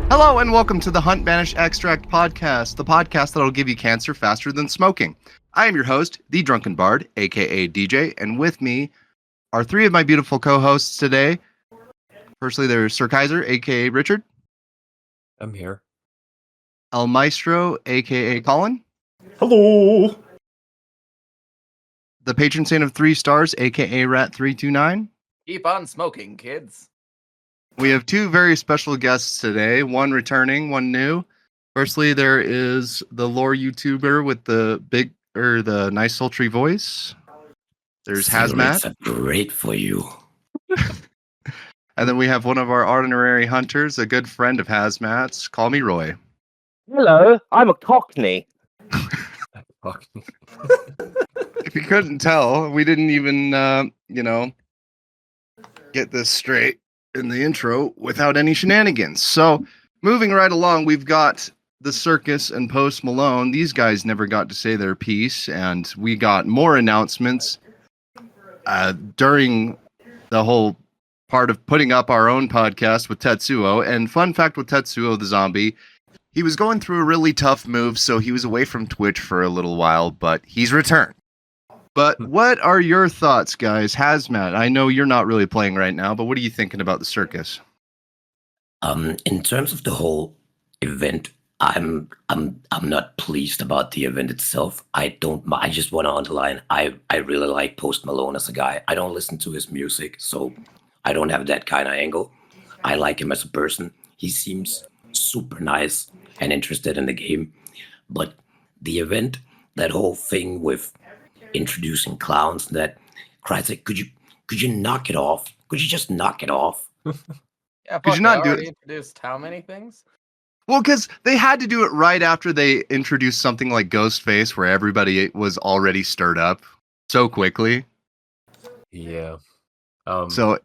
Hello and welcome to the Hunt Banish Extract podcast, the podcast that'll give you cancer faster than smoking. I am your host, the Drunken Bard, aka DJ, and with me are three of my beautiful co-hosts today. Firstly, there's Sir Kaiser, aka Richard. I'm here. El Maestro, aka Colin. Hello. The patron saint of 3 stars, aka Rat329. Keep on smoking, kids. We have two very special guests today, one returning, one new. Firstly, there is the lore YouTuber with the the nice sultry voice. There's Cigarettes Hazmat. are great for you. And then we have one of our honorary hunters, a good friend of Hazmat's, CallMeRoy. Hello, I'm a Cockney. If you couldn't tell, we didn't even, get this straight in the intro without any shenanigans. So, moving right along, we've got the Circus and Post Malone. These guys never got to say their piece, and we got more announcements during the whole part of putting up our own podcast with Tetsuo. And fun fact with Tetsuo the zombie, he was going through a really tough move, so he was away from Twitch for a little while, but he's returned. But what are your thoughts, guys? Hazmat, I know you're not really playing right now, but what are you thinking about the Circus? In terms of the whole event, I'm not pleased about the event itself. I just want to underline, I really like Post Malone as a guy. I don't listen to his music, so I don't have that kind of angle. I like him as a person. He seems super nice and interested in the game. But the event, that whole thing with introducing clowns, that Christ, could you knock it off? Could you just knock it off? Yeah, Could you not do it? Introduced how many things? Well, because they had to do it right after they introduced something like Ghostface, where everybody was already stirred up so quickly. Yeah. So,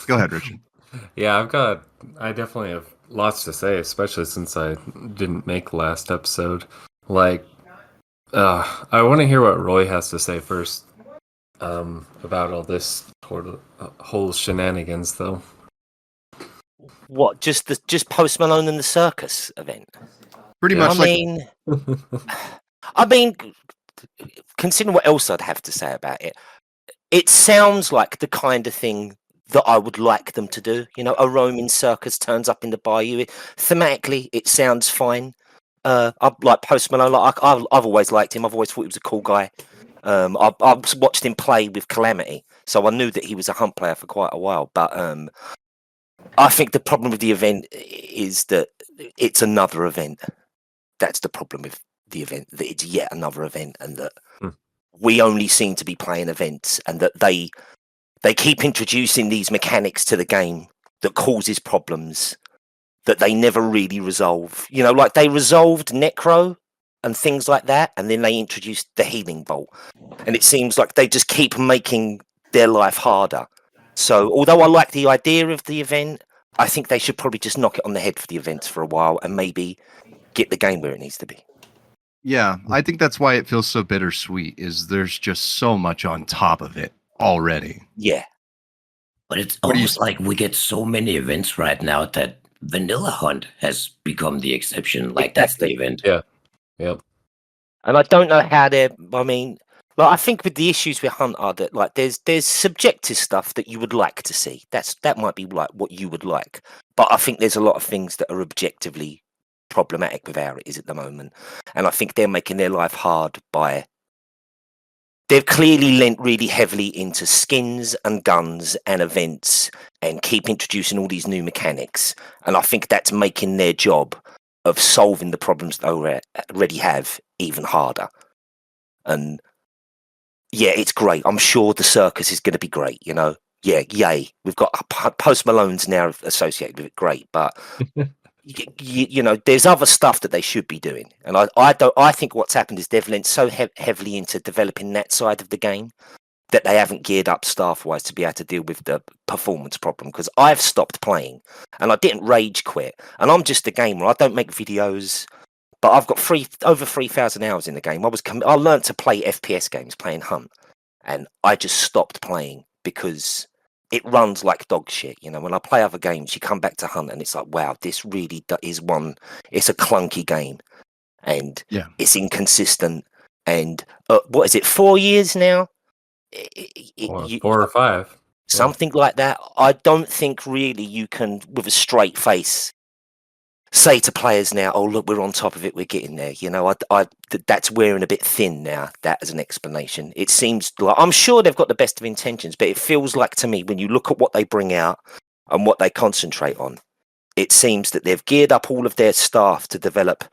go ahead, Richard. Yeah, I definitely have lots to say, especially since I didn't make last episode. Like, I want to hear what Roy has to say first about all this whole shenanigans, though. What? Just Post Malone and the Circus event? Pretty Yeah. much I mean, considering what else I'd have to say about it, it sounds like the kind of thing that I would like them to do. You know, a roaming circus turns up in the bayou. Thematically, it sounds fine. I like Post Malone. I've always liked him. I've always thought he was a cool guy. I watched him play with Calamity, so I knew that he was a Hunt player for quite a while. But I think the problem with the event is that it's another event. That's the problem with the event, that it's yet another event, and that we only seem to be playing events, and that they keep introducing these mechanics to the game that causes problems that they never really resolve. You know, like they resolved Necro and things like that, and then they introduced the Healing Bolt. And it seems like they just keep making their life harder. So although I like the idea of the event, I think they should probably just knock it on the head for the events for a while and maybe get the game where it needs to be. Yeah, I think that's why it feels so bittersweet, is there's just so much on top of it already. Yeah. But it's What do you almost like we get so many events right now that Vanilla Hunt has become the exception. Like, that's the event. Yeah. Yep. And I don't know how they're. I mean, like I think with the issues with Hunt are that like there's subjective stuff that you would like to see. That might be like what you would like, but I think there's a lot of things that are objectively problematic with how it is at the moment, and I think they're making their life hard by. They've clearly lent really heavily into skins and guns and events and keep introducing all these new mechanics, and I think that's making their job of solving the problems they already have even harder. And yeah, it's great. I'm sure the Circus is going to be great, you know. Yeah, yay. We've got Post Malone's now associated with it, great. But you know, there's other stuff that they should be doing. And I think what's happened is they've lent so heavily into developing that side of the game that they haven't geared up staff-wise to be able to deal with the performance problem. Because I've stopped playing, and I didn't rage quit. And I'm just a gamer. I don't make videos, but I've got over 3,000 hours in the game. I learned to play FPS games, playing Hunt, and I just stopped playing because it runs like dog shit. You know, when I play other games, you come back to Hunt and it's like, wow, this really is one. It's a clunky game, and Yeah. it's inconsistent. And what is it? 4 years now? Or 4 or 5. Something like that. I don't think really you can, with a straight face, say to players now, "Oh, look, we're on top of it. We're getting there." You know, that's wearing a bit thin now. That as an explanation, it seems like I'm sure they've got the best of intentions, but it feels like to me when you look at what they bring out and what they concentrate on, it seems that they've geared up all of their staff to develop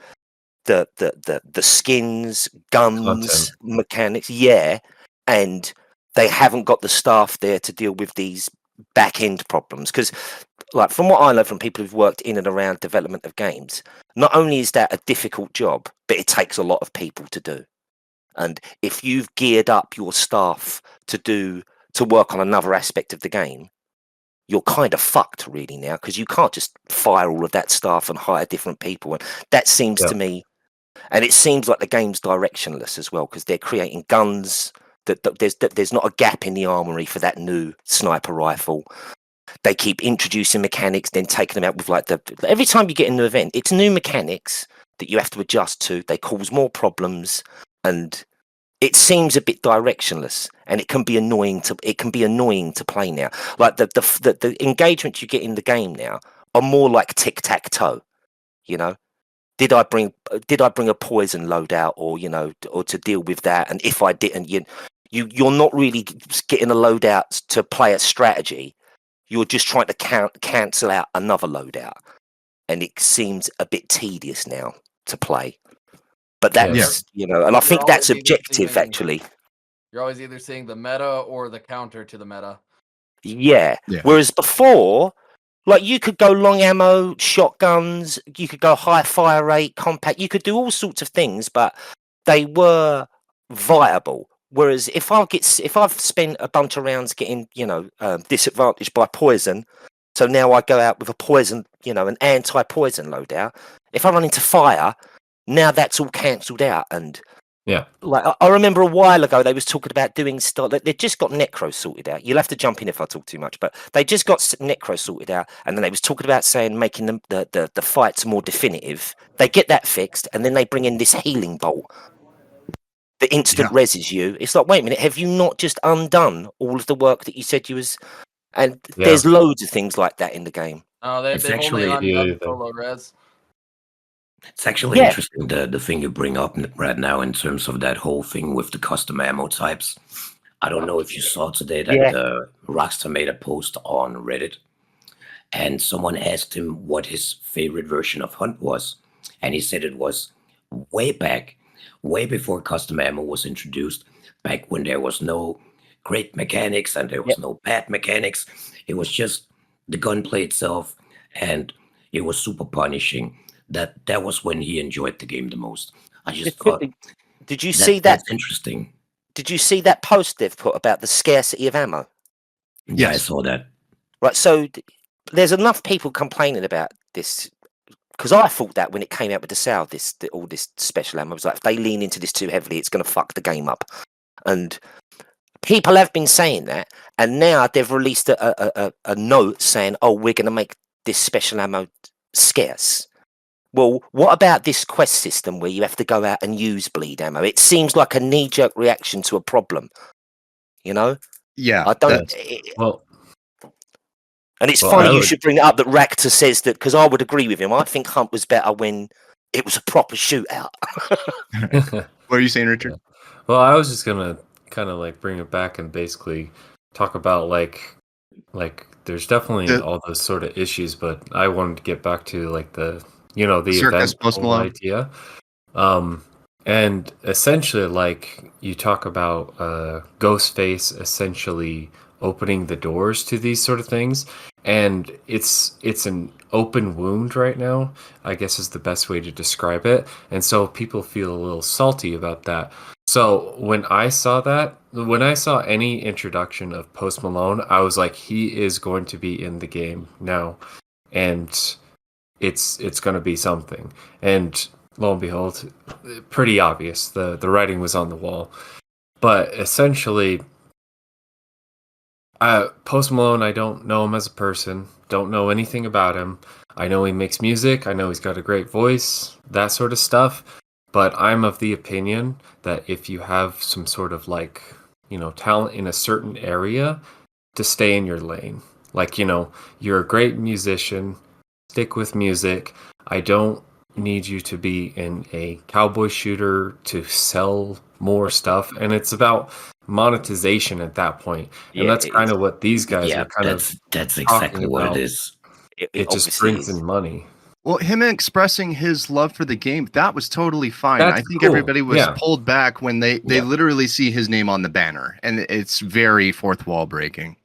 the skins, guns, Content. mechanics, and they haven't got the staff there to deal with these back end problems. Because, like, from what I know from people who've worked in and around development of games, not only is that a difficult job, but it takes a lot of people to do. And if you've geared up your staff to work on another aspect of the game, you're kind of fucked really now, because you can't just fire all of that staff and hire different people. And that seems to me, and it seems like the game's directionless as well, because they're creating guns that there's not a gap in the armory for that new sniper rifle. They keep introducing mechanics, then taking them out with like every time you get in an event, it's new mechanics that you have to adjust to. They cause more problems, and it seems a bit directionless, and it can be annoying to play now. Like the engagement you get in the game now are more like tic-tac-toe, you know. Did I bring a poison loadout, or or to deal with that? And if I didn't, you're not really getting a loadout to play a strategy. You're just trying to cancel out another loadout, and it seems a bit tedious now to play. But that's and I think that's objective actually. You're always either seeing the meta or the counter to the meta. Yeah. Whereas before, like, you could go long ammo, shotguns, you could go high fire rate, compact, you could do all sorts of things, but they were viable. Whereas if I've spent a bunch of rounds getting, disadvantaged by poison, so now I go out with a poison, an anti-poison loadout. If I run into fire, now that's all cancelled out. And like, I remember a while ago they was talking about doing stuff. They just got Necro sorted out. You'll have to jump in if I talk too much, but they just got Necro sorted out, and then they was talking about making them the fights more definitive. They get that fixed, and then they bring in this healing bolt that instant reses you. It's like, wait a minute, have you not just undone all of the work that you said you was? And there's loads of things like that in the game. Oh, they've only undone solo res. It's actually interesting, the thing you bring up right now in terms of that whole thing with the custom ammo types. I don't know if you saw today that Rockstar made a post on Reddit, and someone asked him what his favorite version of Hunt was, and he said it was way back, way before custom ammo was introduced, back when there was no great mechanics and there was no bad mechanics. It was just the gunplay itself, and it was super punishing. That was when he enjoyed the game the most. I just thought, did you see that? That's interesting. Did you see that post they've put about the scarcity of ammo? Yeah, I saw that. Right, so there's enough people complaining about this, because I thought that when it came out with the sale, all this special ammo, was like, if they lean into this too heavily, it's going to fuck the game up. And people have been saying that, and now they've released a note saying, oh, we're going to make this special ammo scarce. Well, what about this quest system where you have to go out and use bleed ammo? It seems like a knee-jerk reaction to a problem, Yeah. I don't. And it's funny you should bring it up that Ractor says that, because I would agree with him. I think Hunt was better when it was a proper shootout. What are you saying, Richard? Well, I was just gonna kind of like bring it back and basically talk about like there's definitely all those sort of issues, but I wanted to get back to like the event whole idea. And essentially, like, you talk about Ghostface essentially opening the doors to these sort of things, and it's an open wound right now, I guess is the best way to describe it. And so people feel a little salty about that. So when I saw any introduction of Post Malone, I was like, he is going to be in the game now, and it's going to be something. And lo and behold, pretty obvious. The writing was on the wall. But essentially, Post Malone, I don't know him as a person. Don't know anything about him. I know he makes music. I know he's got a great voice, that sort of stuff. But I'm of the opinion that if you have some sort of like, talent in a certain area, to stay in your lane. Like, you're a great musician, stick with music. I don't need you to be in a cowboy shooter to sell more stuff. And it's about monetization at that point. And Yeah, that's it kind is. of what these guys Yeah, are kind of that's talking exactly what it about. is. It just obviously brings is. in money. Well, him expressing his love for the game, that was totally fine. That's I think cool. everybody was Yeah. pulled back when they Yeah. literally see his name on the banner, and it's very fourth wall breaking.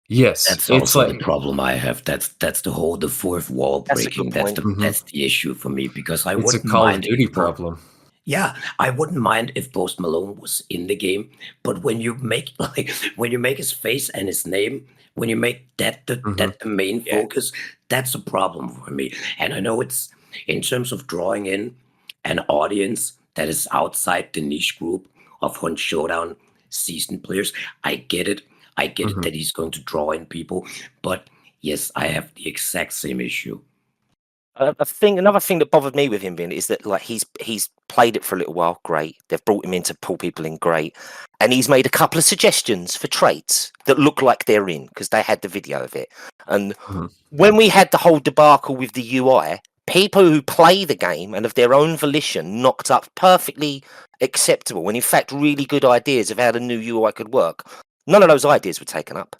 Yes. That's It's also like the problem I have. That's the fourth wall That's a breaking. good point. That's the issue for me, because I it's a wouldn't Call of mind Duty if problem. yeah, I wouldn't mind if Post Malone was in the game, but when you make when you make his face and his name, when you make that the main Yeah. focus, that's a problem for me. And I know it's in terms of drawing in an audience that is outside the niche group of Hunt Showdown seasoned players. I get it. I get it that he's going to draw in people, but yes, I have the exact same issue. Another thing that bothered me with him being is that like he's played it for a little while, great. They've brought him in to pull people in, great, and he's made a couple of suggestions for traits that look like they're in because they had the video of it. And when we had the whole debacle with the UI, people who play the game and of their own volition knocked up perfectly acceptable and in fact really good ideas of how the new UI could work. None of those ideas were taken up,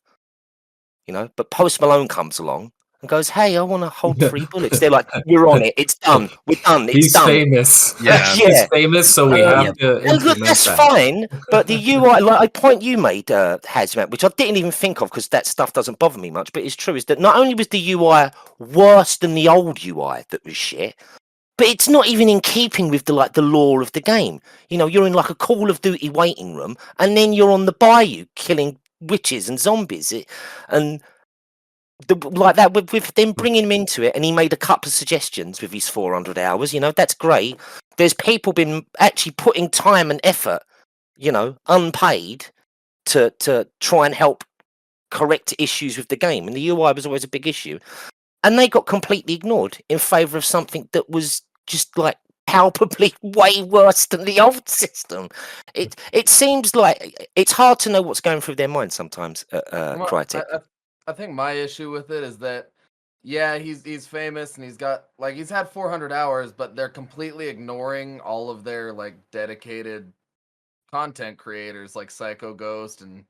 but Post Malone comes along and goes, "Hey, I want to hold 3 bullets." They're like, "We're on it. It's done. We're done. It's He's done." famous. Yeah. Yeah. He's famous, so we Yeah. have to And look, implement that's that. fine, but the UI, like a point you made, Hazmat, which I didn't even think of because that stuff doesn't bother me much, but it's true, is that not only was the UI worse than the old UI that was shit, but it's not even in keeping with the lore of the game. You're in like a Call of Duty waiting room, and then you're on the bayou killing witches and zombies, and like that with them bringing him into it, and he made a couple of suggestions with his 400 hours. That's great. There's people been actually putting time and effort, unpaid to try and help correct issues with the game, and the UI was always a big issue, and they got completely ignored in favor of something that was just like palpably way worse than the old system. It seems like it's hard to know what's going through their mind sometimes. Well, Crytek. I think my issue with it is that, yeah, he's famous and he's had 400 hours, but they're completely ignoring all of their like dedicated content creators like Psycho Ghost and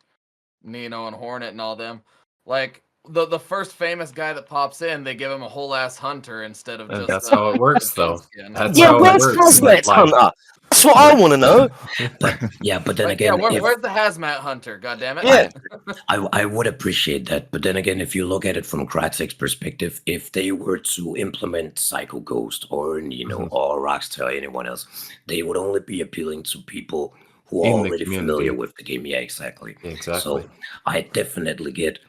Nino and Hornet and all them. Like the first famous guy that pops in, they give him a whole ass hunter instead of And just that's how it works, a though. skin. That's Yeah, how it where's works. Hazmat's Hunter? That's what I want to know. But then Like, yeah, again, if where's the hazmat hunter? God damn it! Yeah. I would appreciate that, but then again, if you look at it from Kratzik's perspective, if they were to implement Psycho Ghost or or Rockstar or anyone else, they would only be appealing to people who are In the already familiar community. with the game. Yeah, exactly. Exactly. So I definitely get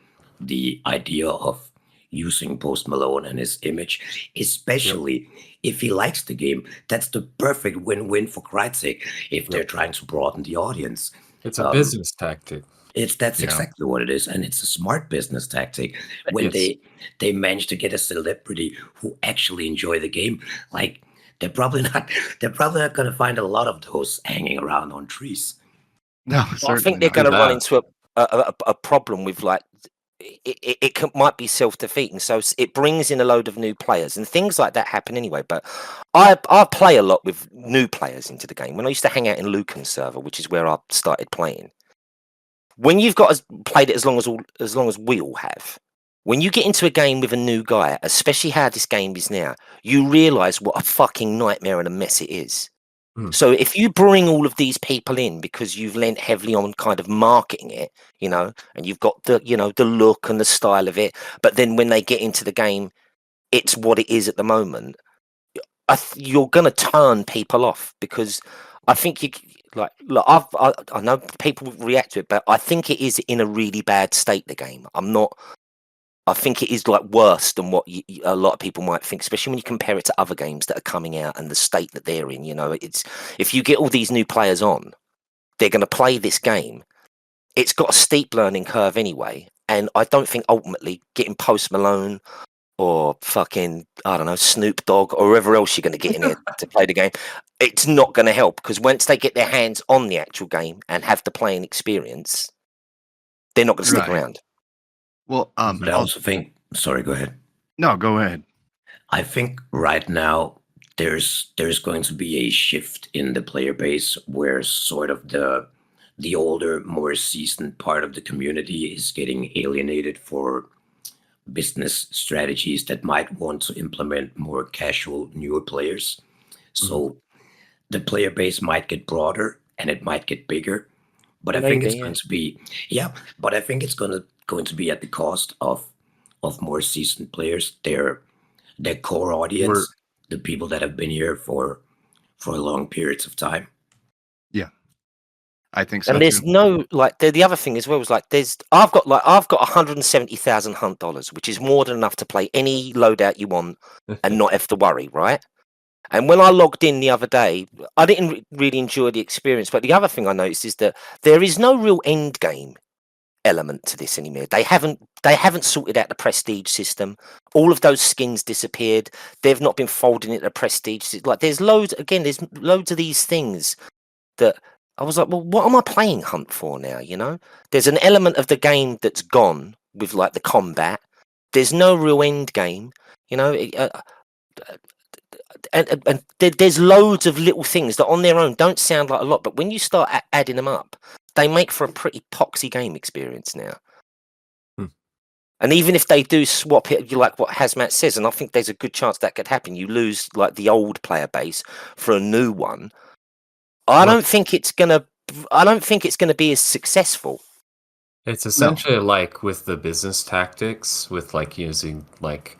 the idea of using Post Malone and his image, especially if he likes the game. That's the perfect win-win for Kratzik if they're trying to broaden the audience. It's a business tactic. That's Yeah. exactly what it is, and it's a smart business tactic when Yes. they manage to get a celebrity who actually enjoy the game. Like they're probably not going to find a lot of those hanging around on trees. No, I certainly think they're not. going to run bad. into a problem with like might be self-defeating, so it brings in a load of new players and things like that happen anyway. But I play a lot with new players into the game. When I used to hang out in Lucan's server, which is where I started playing, when you've played it as long as we all have, when you get into a game with a new guy, especially how this game is now, you realize what a fucking nightmare and a mess it is. So if you bring all of these people in because you've lent heavily on kind of marketing it, and you've got the look and the style of it, but then when they get into the game, it's what it is at the moment. You're going to turn people off because I think look, I know people react to it, but I think it is in a really bad state. The game. I think it is like worse than what a lot of people might think, especially when you compare it to other games that are coming out and the state that they're in. It's if you get all these new players on, they're going to play this game. It's got a steep learning curve anyway, And I don't think ultimately getting Post Malone or fucking, I don't know, Snoop Dogg or whoever else you're going to get in here to play the game, it's not going to help, because once they get their hands on the actual game and have the playing experience, they're not going to stick Right. around. Well, But I also think, sorry, go ahead. no, go ahead. I think right now there's going to be a shift in the player base where sort of the older, more seasoned part of the community is getting alienated for business strategies that might want to implement more casual, newer players. So the player base might get broader and it might get bigger, but I think Maybe, it's yeah. going to be but I think it's going to be at the cost of more seasoned players. Their core audience, the people that have been here for long periods of time. Yeah, I think so And there's too. no, like, the other thing as well is, like, I've got 170,000 hunt dollars, which is more than enough to play any loadout you want and not have to worry, right? And when I logged in the other day, I didn't really enjoy the experience. But the other thing I noticed is that there is no real end game element to this anymore. They haven't sorted out the prestige system. All of those skins disappeared. They've not been folding it to prestige. Like, there's loads of these things that I was like, well, what am I playing Hunt for now? You know, there's an element of the game that's gone with, like, the combat. There's no real end game. You know, and there's loads of little things that on their own don't sound like a lot, but when you start adding them up, they make for a pretty poxy game experience now. And even if they do swap it, you like what Hazmat says, and I think there's a good chance that could happen. You lose, like, the old player base for a new one. I don't think it's gonna be as successful. It's essentially like with the business tactics, with like using like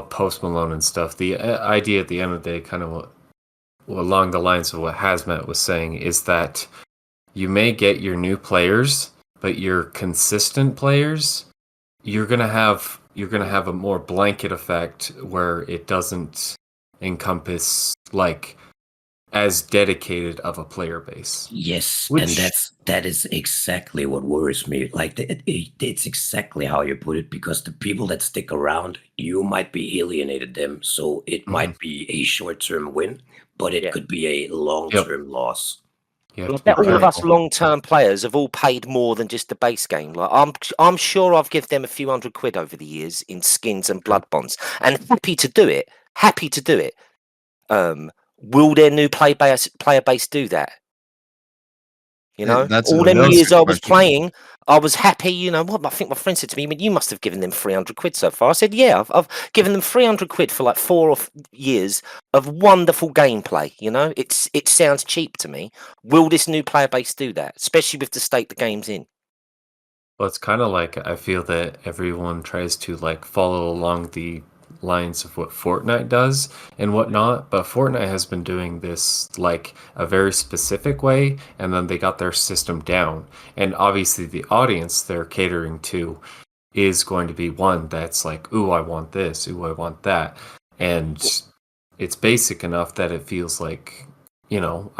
Post Malone and stuff. The idea at the end of the day, kind of along the lines of what Hazmat was saying, is that you may get your new players, but your consistent players, you're gonna have a more blanket effect where it doesn't encompass like as dedicated of a player base. Yes, Which- and that is exactly what worries me. Like it's exactly how you put it, because the people that stick around, you might be alienated them, so it might be a short-term win, but it could be a long-term loss. I bet all of us long-term players have all paid more than just the base game. Like, I'm sure I've given them a few £100 over the years in skins and blood bonds, and happy to do it. Will their new player base do that? You know, That's all a them really years good I was question. playing, I was happy. You know what? I think my friend said to me, "I mean, you must have given them £300 so far." I said, "Yeah, I've given them £300 for like 4 years of wonderful gameplay." You know, it sounds cheap to me. Will this new player base do that, especially with the state the game's in? Well, it's kind of like I feel that everyone tries to like follow along the lines of what Fortnite does and whatnot, but Fortnite has been doing this like a very specific way, and then they got their system down. And obviously, the audience they're catering to is going to be one that's like, "Ooh, I want this. Ooh, I want that," and it's basic enough that it feels like, you know,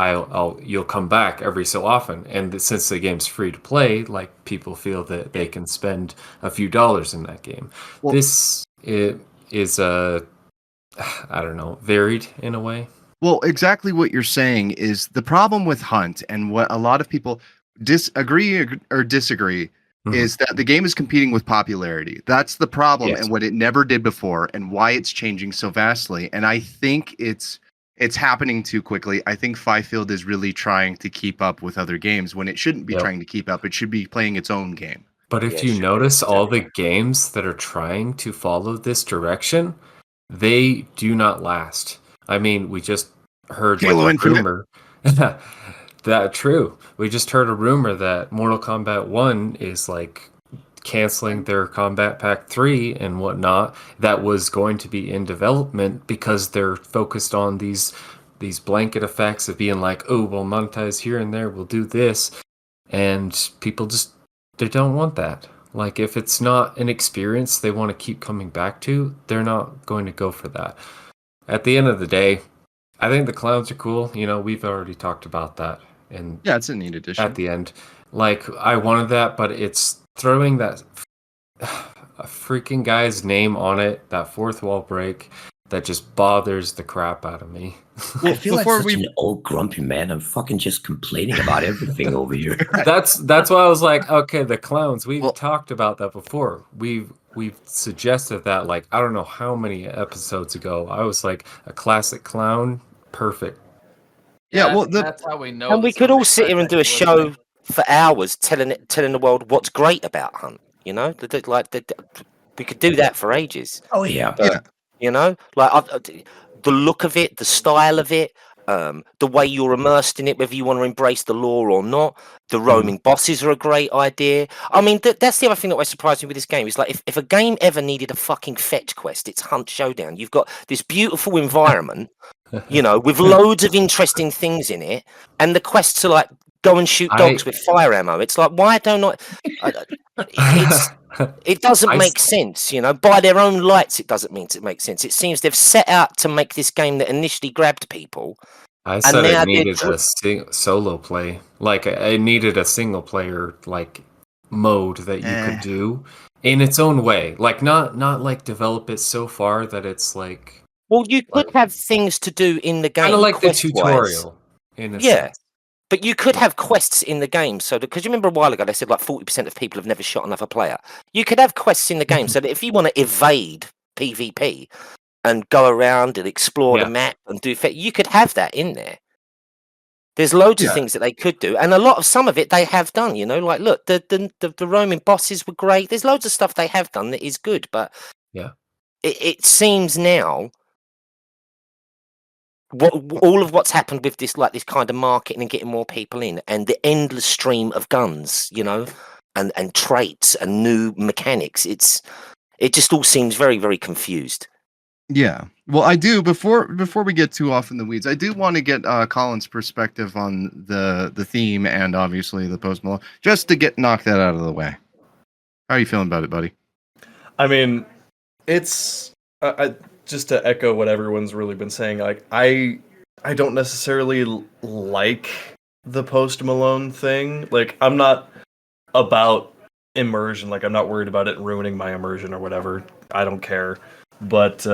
you'll come back every so often, and since the game's free to play, like people feel that they can spend a few dollars in that game. Well- This is I don't know, varied in a way. Well, exactly what you're saying is the problem with Hunt, and what a lot of people disagree or disagree is that the game is competing with popularity. That's the problem, Yes. and what it never did before, and why it's changing so vastly. And I think it's happening too quickly. I think Fifield is really trying to keep up with other games when it shouldn't be trying to keep up. It should be playing its own game. But if you notice all the games that are trying to follow this direction, they do not last. I mean, we just heard Halo like a Infinite. rumor. That true. We just heard a rumor that Mortal Kombat 1 is like canceling their Combat Pack 3 and whatnot that was going to be in development because they're focused on these blanket effects of being like, oh, we'll monetize here and there, we'll do this. And people just, they don't want that. Like, if it's not an experience they want to keep coming back to, they're not going to go for that. At the end of the day, I think the clowns are cool. You know, we've already talked about that. And Yeah, it's a neat addition. at the end, like, I wanted that, but it's throwing that a freaking guy's name on it, that fourth wall break, that just bothers the crap out of me. I feel like before such an old grumpy man. I'm fucking just complaining about everything over here. That's why I was like, okay, the clowns. We've Well- talked about that before. We've suggested that, like, I don't know how many episodes ago. I was like, a classic clown, perfect. Yeah, I well, think the- that's how we know. And we that could all somebody's sit here and do a actually show listening. for hours telling the world what's great about Hunt. You know, we could do that for ages. Oh yeah. Yeah. You know, like the look of it, the style of it, the way you're immersed in it, whether you want to embrace the lore or not. The roaming bosses are a great idea. I mean, that's the other thing that was surprising with this game. Is like if a game ever needed a fucking fetch quest, it's Hunt Showdown. You've got this beautiful environment, you know, with loads of interesting things in it, and the quests are like go and shoot dogs with fire ammo. It's like, why don't it doesn't I make sense, you know. By their own lights, it doesn't mean it makes sense. It seems they've set out to make this game that initially grabbed people, I and said it now needed a solo play. Like, it needed a single player like mode that you could do in its own way. Like, not like develop it so far that it's like well, you could like have things to do in the kind of game, like the quest-wise. tutorial in a Yeah. sense. But you could have quests in the game, so because you remember a while ago they said like 40% of people have never shot another player. You could have quests in the game, so that if you want to evade PvP and go around and explore the Yeah. map and do, you could have that in there. There's loads of Yeah. things that they could do, and a lot of some of it they have done. You know, like look, the roaming bosses were great. There's loads of stuff they have done that is good, but Yeah. it seems now all of what's happened with this, like this kind of marketing and getting more people in, and the endless stream of guns, you know, and traits and new mechanics. It just all seems very, very confused. Yeah. Well, I do before we get too off in the weeds, I do want to get Colin's perspective on the theme and obviously the Post Malone, just to get knock that out of the way. How are you feeling about it, buddy? I mean, it's just to echo what everyone's really been saying. Like, I don't necessarily like the Post Malone thing. Like, I'm not about immersion. Like, I'm not worried about it ruining my immersion or whatever. I don't care. But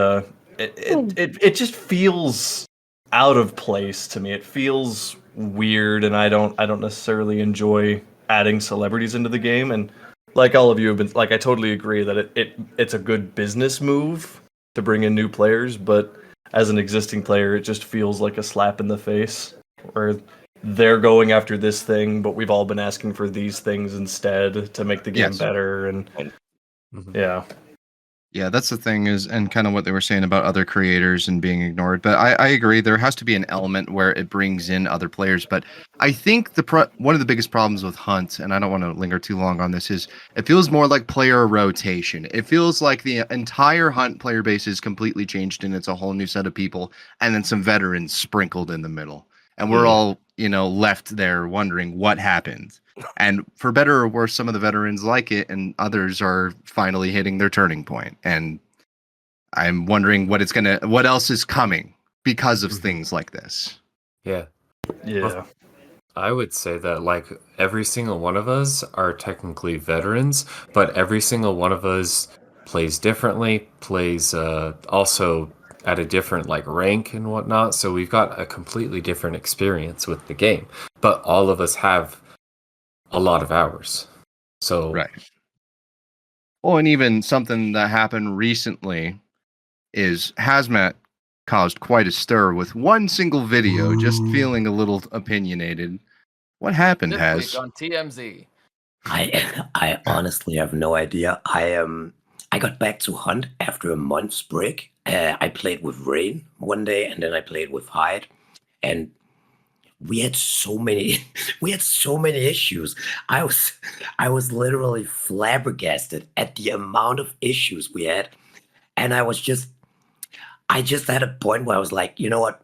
it just feels out of place to me. It feels weird, and I don't necessarily enjoy adding celebrities into the game. And like all of you have been, like, I totally agree that it's a good business move to bring in new players, but as an existing player, it just feels like a slap in the face, where they're going after this thing, but we've all been asking for these things instead to make the game Yes. better. And yeah. Yeah, that's the thing is, and kind of what they were saying about other creators and being ignored. But I agree, there has to be an element where it brings in other players. But I think one of the biggest problems with Hunt, and I don't want to linger too long on this, is it feels more like player rotation. It feels like the entire Hunt player base is completely changed, and it's a whole new set of people, and then some veterans sprinkled in the middle, and we're all, you know, left there wondering what happened. And for better or worse, some of the veterans like it, and others are finally hitting their turning point. And I'm wondering what else is coming because of things like this. Yeah. Yeah. I would say that, like, every single one of us are technically veterans, but every single one of us plays differently, plays also at a different, like, rank and whatnot. So we've got a completely different experience with the game, but all of us have a lot of hours. So Right. Well, and even something that happened recently is Hazmat caused quite a stir with one single video, just feeling a little opinionated. What happened, This Haz? week on TMZ. I honestly have no idea. I got back to Hunt after a month's break. I played with Rain one day, and then I played with Hyde, and we had so many issues. I was literally flabbergasted at the amount of issues we had, and I just had a point where I was like, you know what?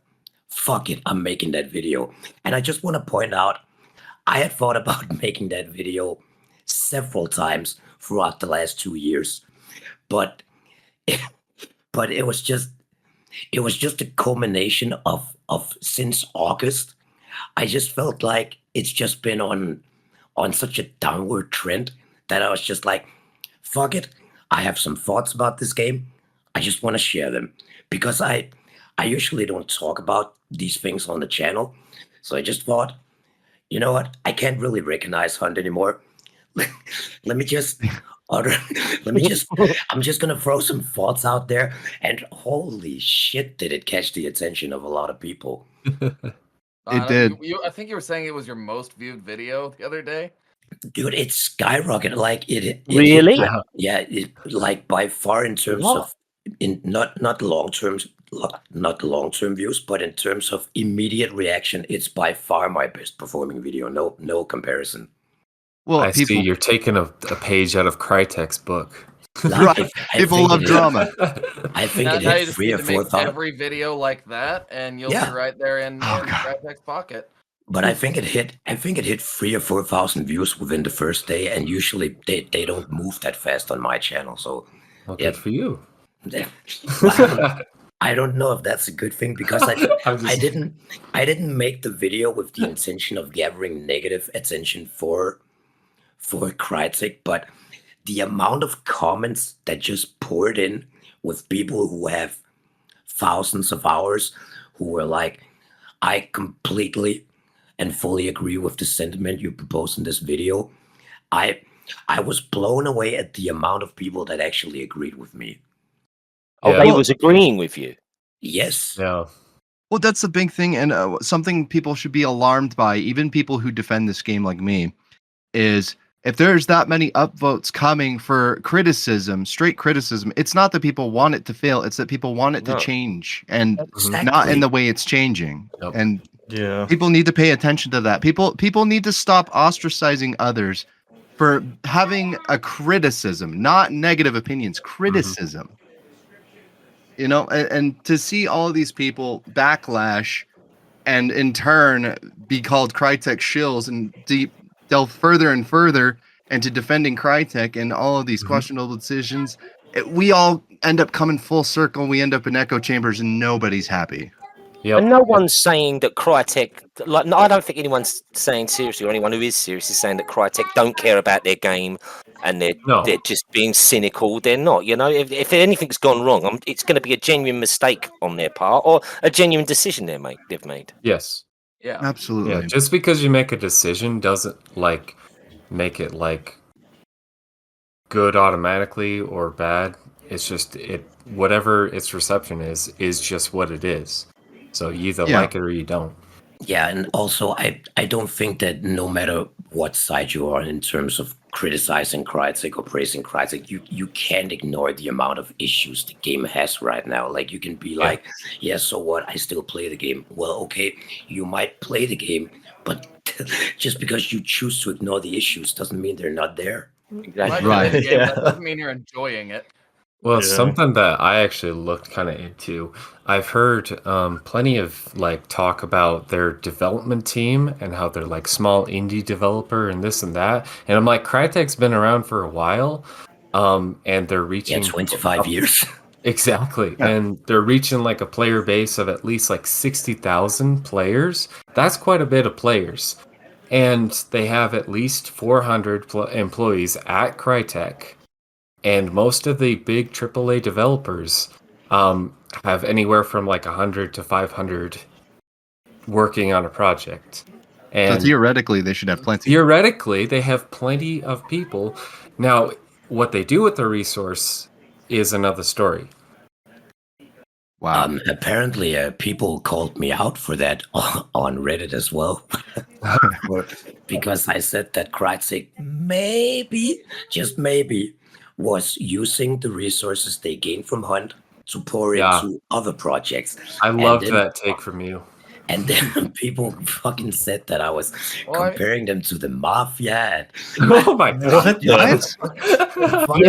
Fuck it, I'm making that video. And I just want to point out, I had thought about making that video several times throughout the last 2 years, but it was just a culmination of since August. I just felt like it's just been on such a downward trend that I was just like, fuck it. I have some thoughts about this game. I just want to share them because I usually don't talk about these things on the channel. So I just thought, you know what? I can't really recognize Hunt anymore. Let me just utter, let me just I'm just gonna throw some thoughts out there, and holy shit did it catch the attention of a lot of people. It did. I think you were saying it was your most viewed video the other day. Dude, it skyrocketed like it Really? yeah, it like by far in terms What? of in not long-term views, but in terms of immediate reaction, it's by far my best performing video. No comparison. Well, I see people, you're taking a page out of Crytek's book. right? People think love it- drama. I think Now, it now you hit just 3 need or to 4 make thousand. every video like that, and you'll be Yeah. right there in Oh, God. Crytek's pocket. But I think it hit 3 or 4,000 views within the first day, and usually they don't move that fast on my channel. So Well, yeah, good for you. well, I don't know if that's a good thing because I'm I just- didn't make the video with the intention of gathering negative attention for Crytek, but the amount of comments that just poured in with people who have thousands of hours who were like, I completely and fully agree with the sentiment you propose in this video. I I was blown away at the amount of people that actually agreed with me. Oh, Yeah. they Well- was agreeing with you. Yes. Yeah. Well, that's the big thing, and something people should be alarmed by, even people who defend this game like me, is if there's that many upvotes coming for criticism, straight criticism, it's not that people want it to fail, it's that people want it No. to change, and Exactly. not in the way it's changing. Yep. And Yeah. people need to pay attention to that. People need to stop ostracizing others for having a criticism, not negative opinions, criticism. You know, and to see all of these people backlash and in turn be called Crytek shills and delve further and further into defending Crytek and all of these Mhm. questionable decisions, we all end up coming full circle. We end up in echo chambers and nobody's happy. Yep. And no one's saying that Crytek, like, no, I don't think anyone's saying seriously, or anyone who is serious is saying that Crytek don't care about their game and No. they're just being cynical. They're not, you know. If anything's gone wrong, it's going to be a genuine mistake on their part or a genuine decision they've made. Yes. Yeah. Absolutely. Yeah. Just because you make a decision doesn't like make it like good automatically or bad. It's just whatever its reception is just what it is. So you either Yeah. like it or you don't. Yeah, and also I don't think that no matter what side you are in terms of criticizing Crytek or praising Crytek, you can't ignore the amount of issues the game has right now. Like you can be like, yeah, so what? I still play the game. Well, okay, you might play the game, but just because you choose to ignore the issues doesn't mean they're not there. You might Exactly. play Right. the game, Yeah. that doesn't mean you're enjoying it. Well, Yeah. something that I actually looked kind of into. I've heard plenty of like talk about their development team and how they're like small indie developer and this and that. And I'm like, Crytek's been around for a while, and they're Yeah, reaching 25 years. Exactly. Yeah. And they're reaching like a player base of at least like 60,000 players. That's quite a bit of players. And they have at least 400 employees at Crytek. And most of the big AAA developers have anywhere from like 100 to 500 working on a project. So And theoretically, they should have plenty. theoretically, they have plenty of people. Now, what they do with the resource is another story. Wow. Apparently, people called me out for that on Reddit as well, because I said that Crytek maybe, just maybe, was using the resources they gained from Hunt to pour Yeah. into other projects. I And loved then- that take from you. And then people fucking said that I was Well, I- comparing them to the mafia. Oh my god. What the-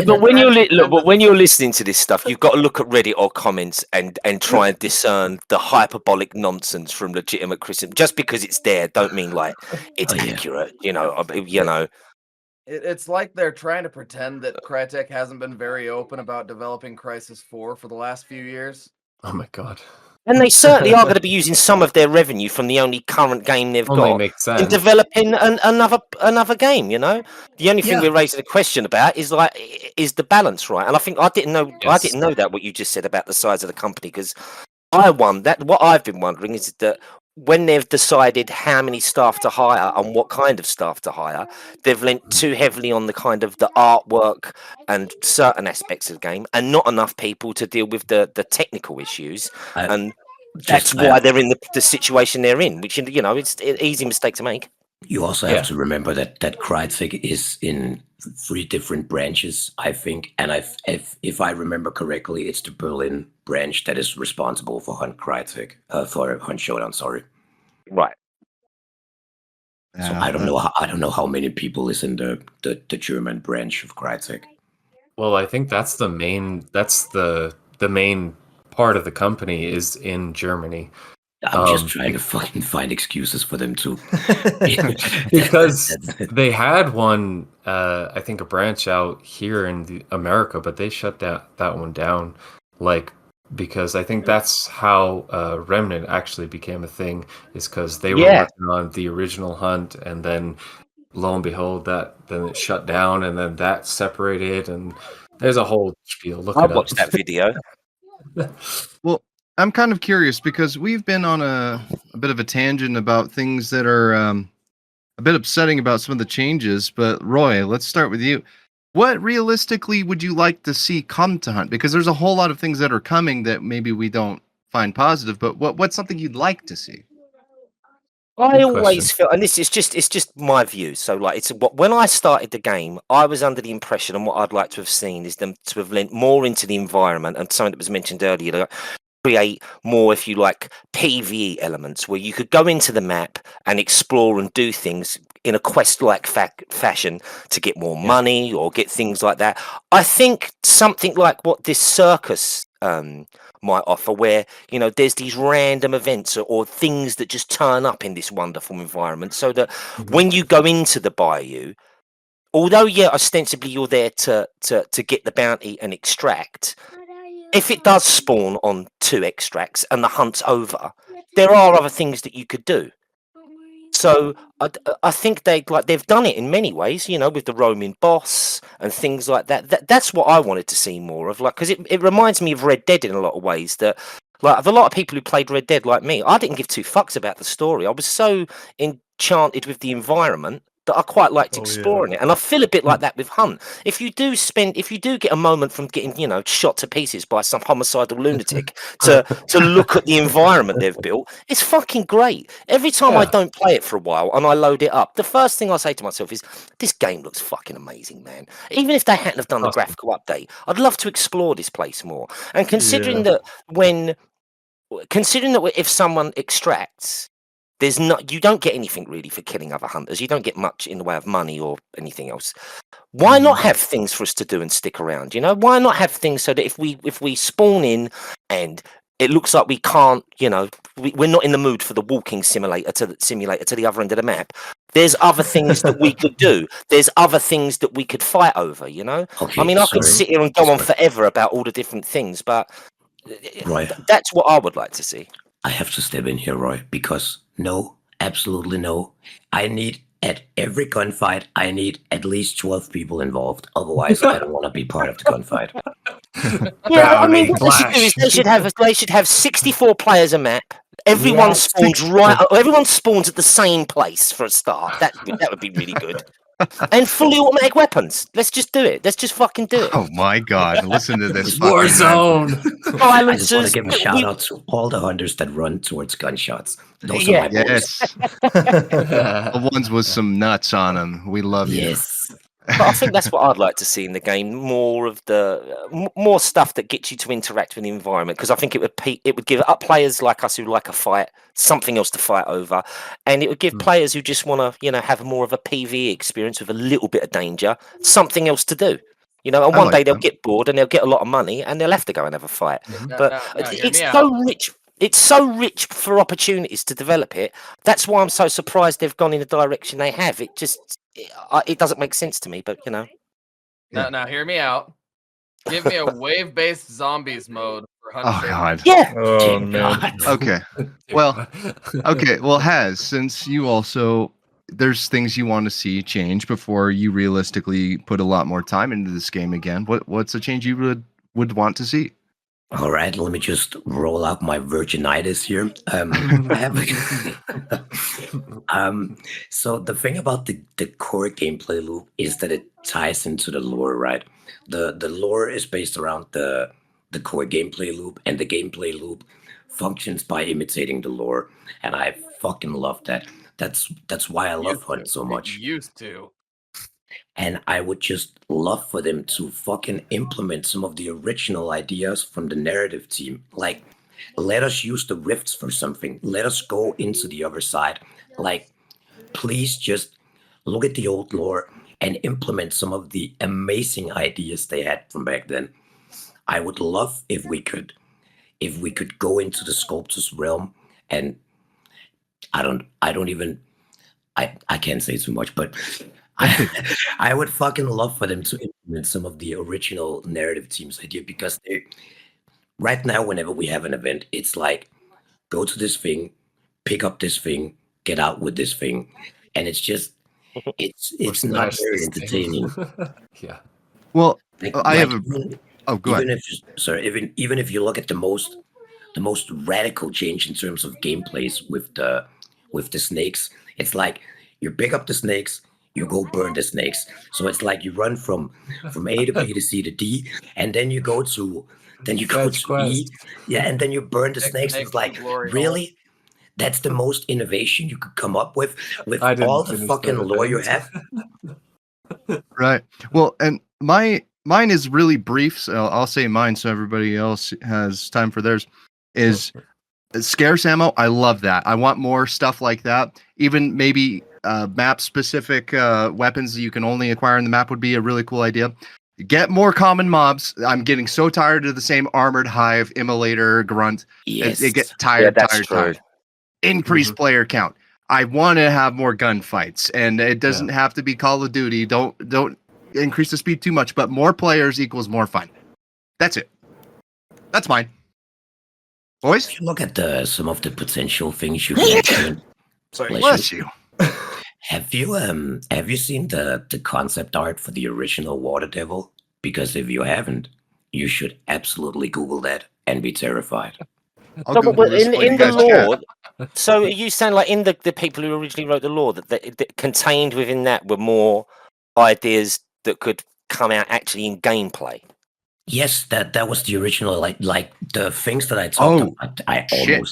Yeah, but when you're listening to this stuff, you've got to look at Reddit or comments and try and discern the hyperbolic nonsense from legitimate criticism. Just because it's there, don't mean like it's Oh, yeah. accurate. You know, you know. It's like they're trying to pretend that Crytek hasn't been very open about developing Crisis 4 for the last few years. Oh my god. And they certainly are going to be using some of their revenue from the only current game they've Only got makes in sense. developing another game. You know, the only thing Yeah. we're raising a question about is is the balance right? And I think I didn't Yes. know that what you just said about the size of the company, because what I've been wondering is that when they've decided how many staff to hire and what kind of staff to hire, they've lent too heavily on the kind of the artwork and certain aspects of the game, and not enough people to deal with the technical issues. I And just that's why they're in the situation they're in, which, you know, it's an easy mistake to make. You also Yeah. have to remember that Kreutzig is in 3 different branches, I think, and if I remember correctly, it's the Berlin branch that is responsible for Hunt Kreutzig, for Hunt Showdown. Sorry. Right. So Yeah, I don't know how many people is in the German branch of Kreutzig. Well, I think that's the main part of the company is in Germany. I'm just trying to fucking find excuses for them to. Because they had one, I think a branch out here in America, but they shut that one down. Like, because I think that's how Remnant actually became a thing, is because they were Yeah. working on the original Hunt, and then lo and behold, then it shut down, and then that separated, and there's a whole spiel. Look I it up. watched that video. Well, I'm kind of curious because we've been on a bit of a tangent about things that are a bit upsetting about some of the changes. But Roy, let's start with you. What realistically would you like to see come to Hunt? Because there's a whole lot of things that are coming that maybe we don't find positive. But what's something you'd like to see? I Good always question. feel, and this is just my view. So, like, it's what when I started the game, I was under the impression, and what I'd like to have seen is them to have lent more into the environment, and something that was mentioned earlier, like, create more, if you like, PvE elements where you could go into the map and explore and do things in a quest-like fashion to get more money or get things like that. I think something like what this circus might offer, where, you know, there's these random events or things that just turn up in this wonderful environment, so that when you go into the bayou, although ostensibly you're there to get the bounty and extract, if it does spawn on 2 extracts and the hunt's over, there are other things that you could do. So I think they've done it in many ways, you know, with the roaming boss and things like that. That's what I wanted to see more of, like, because it reminds me of Red Dead in a lot of ways. That, like, of a lot of people who played Red Dead like me, I didn't give 2 fucks about the story. I was so enchanted with the environment that I quite liked exploring it. And I feel a bit like that with Hunt. If you do get a moment from getting, you know, shot to pieces by some homicidal lunatic to look at the environment they've built, it's fucking great. Every time I don't play it for a while and I load it up, the first thing I say to myself is, this game looks fucking amazing, man. Even if they hadn't have done the graphical update, I'd love to explore this place more. And considering that if someone extracts, you don't get anything really for killing other hunters. You don't get much in the way of money or anything else. Why not have things for us to do and stick around? You know, why not have things so that if we spawn in and it looks like we can't, you know, we're not in the mood for the walking simulator to the other end of the map, there's other things that we could do. There's other things that we could fight over, you know? Okay, I mean, I could sit here and go on forever about all the different things, but Roy, that's what I would like to see. I have to step in here, Roy, because no, absolutely no. I need, at every gunfight, I need at least 12 people involved. Otherwise, I don't want to be part of the gunfight. Yeah, I mean, what they should do is they should have 64 players a map. Everyone spawns everyone spawns at the same place for a start. That would be really good. And fully automatic weapons. Let's just do it. Let's just fucking do it. Oh my God! Listen to this Warzone. I just want to give a shout out to all the hunters that run towards gunshots. Those are my boys. Yes, the ones with some nuts on them. We love you. Yes. But I think that's what I'd like to see in the game. More of more stuff that gets you to interact with the environment, because I think it would give up players like us who like a fight something else to fight over, and it would give players who just want to, you know, have more of a PvE experience with a little bit of danger something else to do. You know, and one day they'll get bored and they'll get a lot of money and they'll have to go and have a fight. But it's so rich. It's so rich for opportunities to develop it. That's why I'm so surprised they've gone in the direction they have. It doesn't make sense to me, but, you know. Now hear me out. Give me a wave-based zombies mode for for hunt Oh shape. God. Yeah. Oh Dear man. God. Okay. Well, Okay. Well, since you also there's things you want to see change before you realistically put a lot more time into this game again. What's a change you would want to see? All right, let me just roll out my virginitis here. I have so the thing about the core gameplay loop is that it ties into the lore, right? The lore is based around the core gameplay loop, and the gameplay loop functions by imitating the lore, and I fucking love that. That's why I love Hunt so It much. used to. And I would just love for them to fucking implement some of the original ideas from the narrative team. Like, let us use the rifts for something. Let us go into the other side. Like, please just look at the old lore and implement some of the amazing ideas they had from back then. I would love if we could go into the sculptor's realm, and I can't say too much, but I would fucking love for them to implement some of the original narrative team's idea, because right now, whenever we have an event, it's like, go to this thing, pick up this thing, get out with this thing, and it's just Or it's not smash very this thing. entertaining. Yeah. Well, Like, I have like a. Oh, go ahead. even if you look at the most radical change in terms of gameplays with the snakes, it's like you pick up the snakes, you go burn the snakes. So it's like you run from A to B to C to D, and then you go Fetch to E, quest. yeah, and then you burn the Next snakes. to It's like, glory hole. really? That's the most innovation you could come up with I didn't all the finish fucking that lore you event. have. Right. Well, and mine is really brief. So I'll say mine, so everybody else has time for theirs. Is scarce ammo. I love that. I want more stuff like that. Even maybe map specific weapons that you can only acquire in the map would be a really cool idea. Get more common mobs. I'm getting so tired of the same armored hive, immolator, grunt. Yes. It get Yeah, tired, that's tired, true. tired. Increase Mhm. player count. I want to have more gunfights, and it doesn't have to be Call of Duty. Don't increase the speed too much, but more players equals more fun. That's it. That's mine. Boys, If you look at some of the potential things you can implement, Sorry. bless bless you. you. Have you seen the concept art for the original Water Devil? Because if you haven't, you should absolutely Google that and be terrified. I'll No, but Google this while you in the guys chat. lore, so are you saying like in the people who originally wrote the lore that contained within that were more ideas that could come out actually in gameplay? Yes, that was the original, like the things that I talked Oh, about. I shit.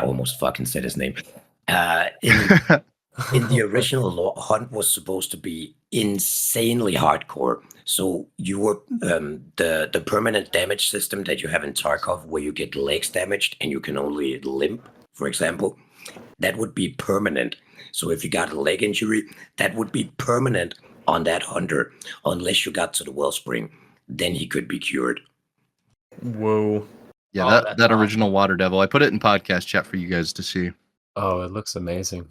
almost fucking said his name. In the original lore, Hunt was supposed to be insanely hardcore. So you were the permanent damage system that you have in Tarkov, where you get legs damaged and you can only limp, for example, that would be permanent. So if you got a leg injury, that would be permanent on that hunter, unless you got to the wellspring. Then he could be cured. Whoa. Yeah, Oh, that that's that awesome. original Water Devil. I put it in podcast chat for you guys to see. Oh, it looks amazing.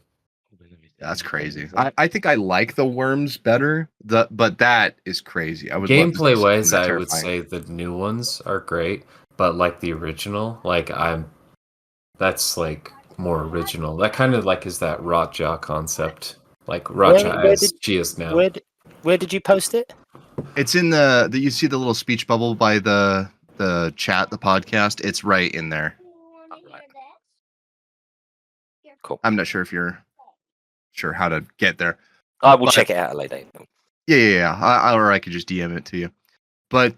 That's crazy. I think I like the worms better. But that is crazy. I would love to see Gameplay something wise, that I would terrifying. say the new ones are great, but like the original, that's like more original. That kind of like is that Rotja concept, like Rotja Where as she is now. where did you post it? It's in the you see the little speech bubble by the chat, the podcast. It's right in there. Cool. I'm not sure if you're sure how to get there. I will But- check it out later. Yeah. Or I could just DM it to you. But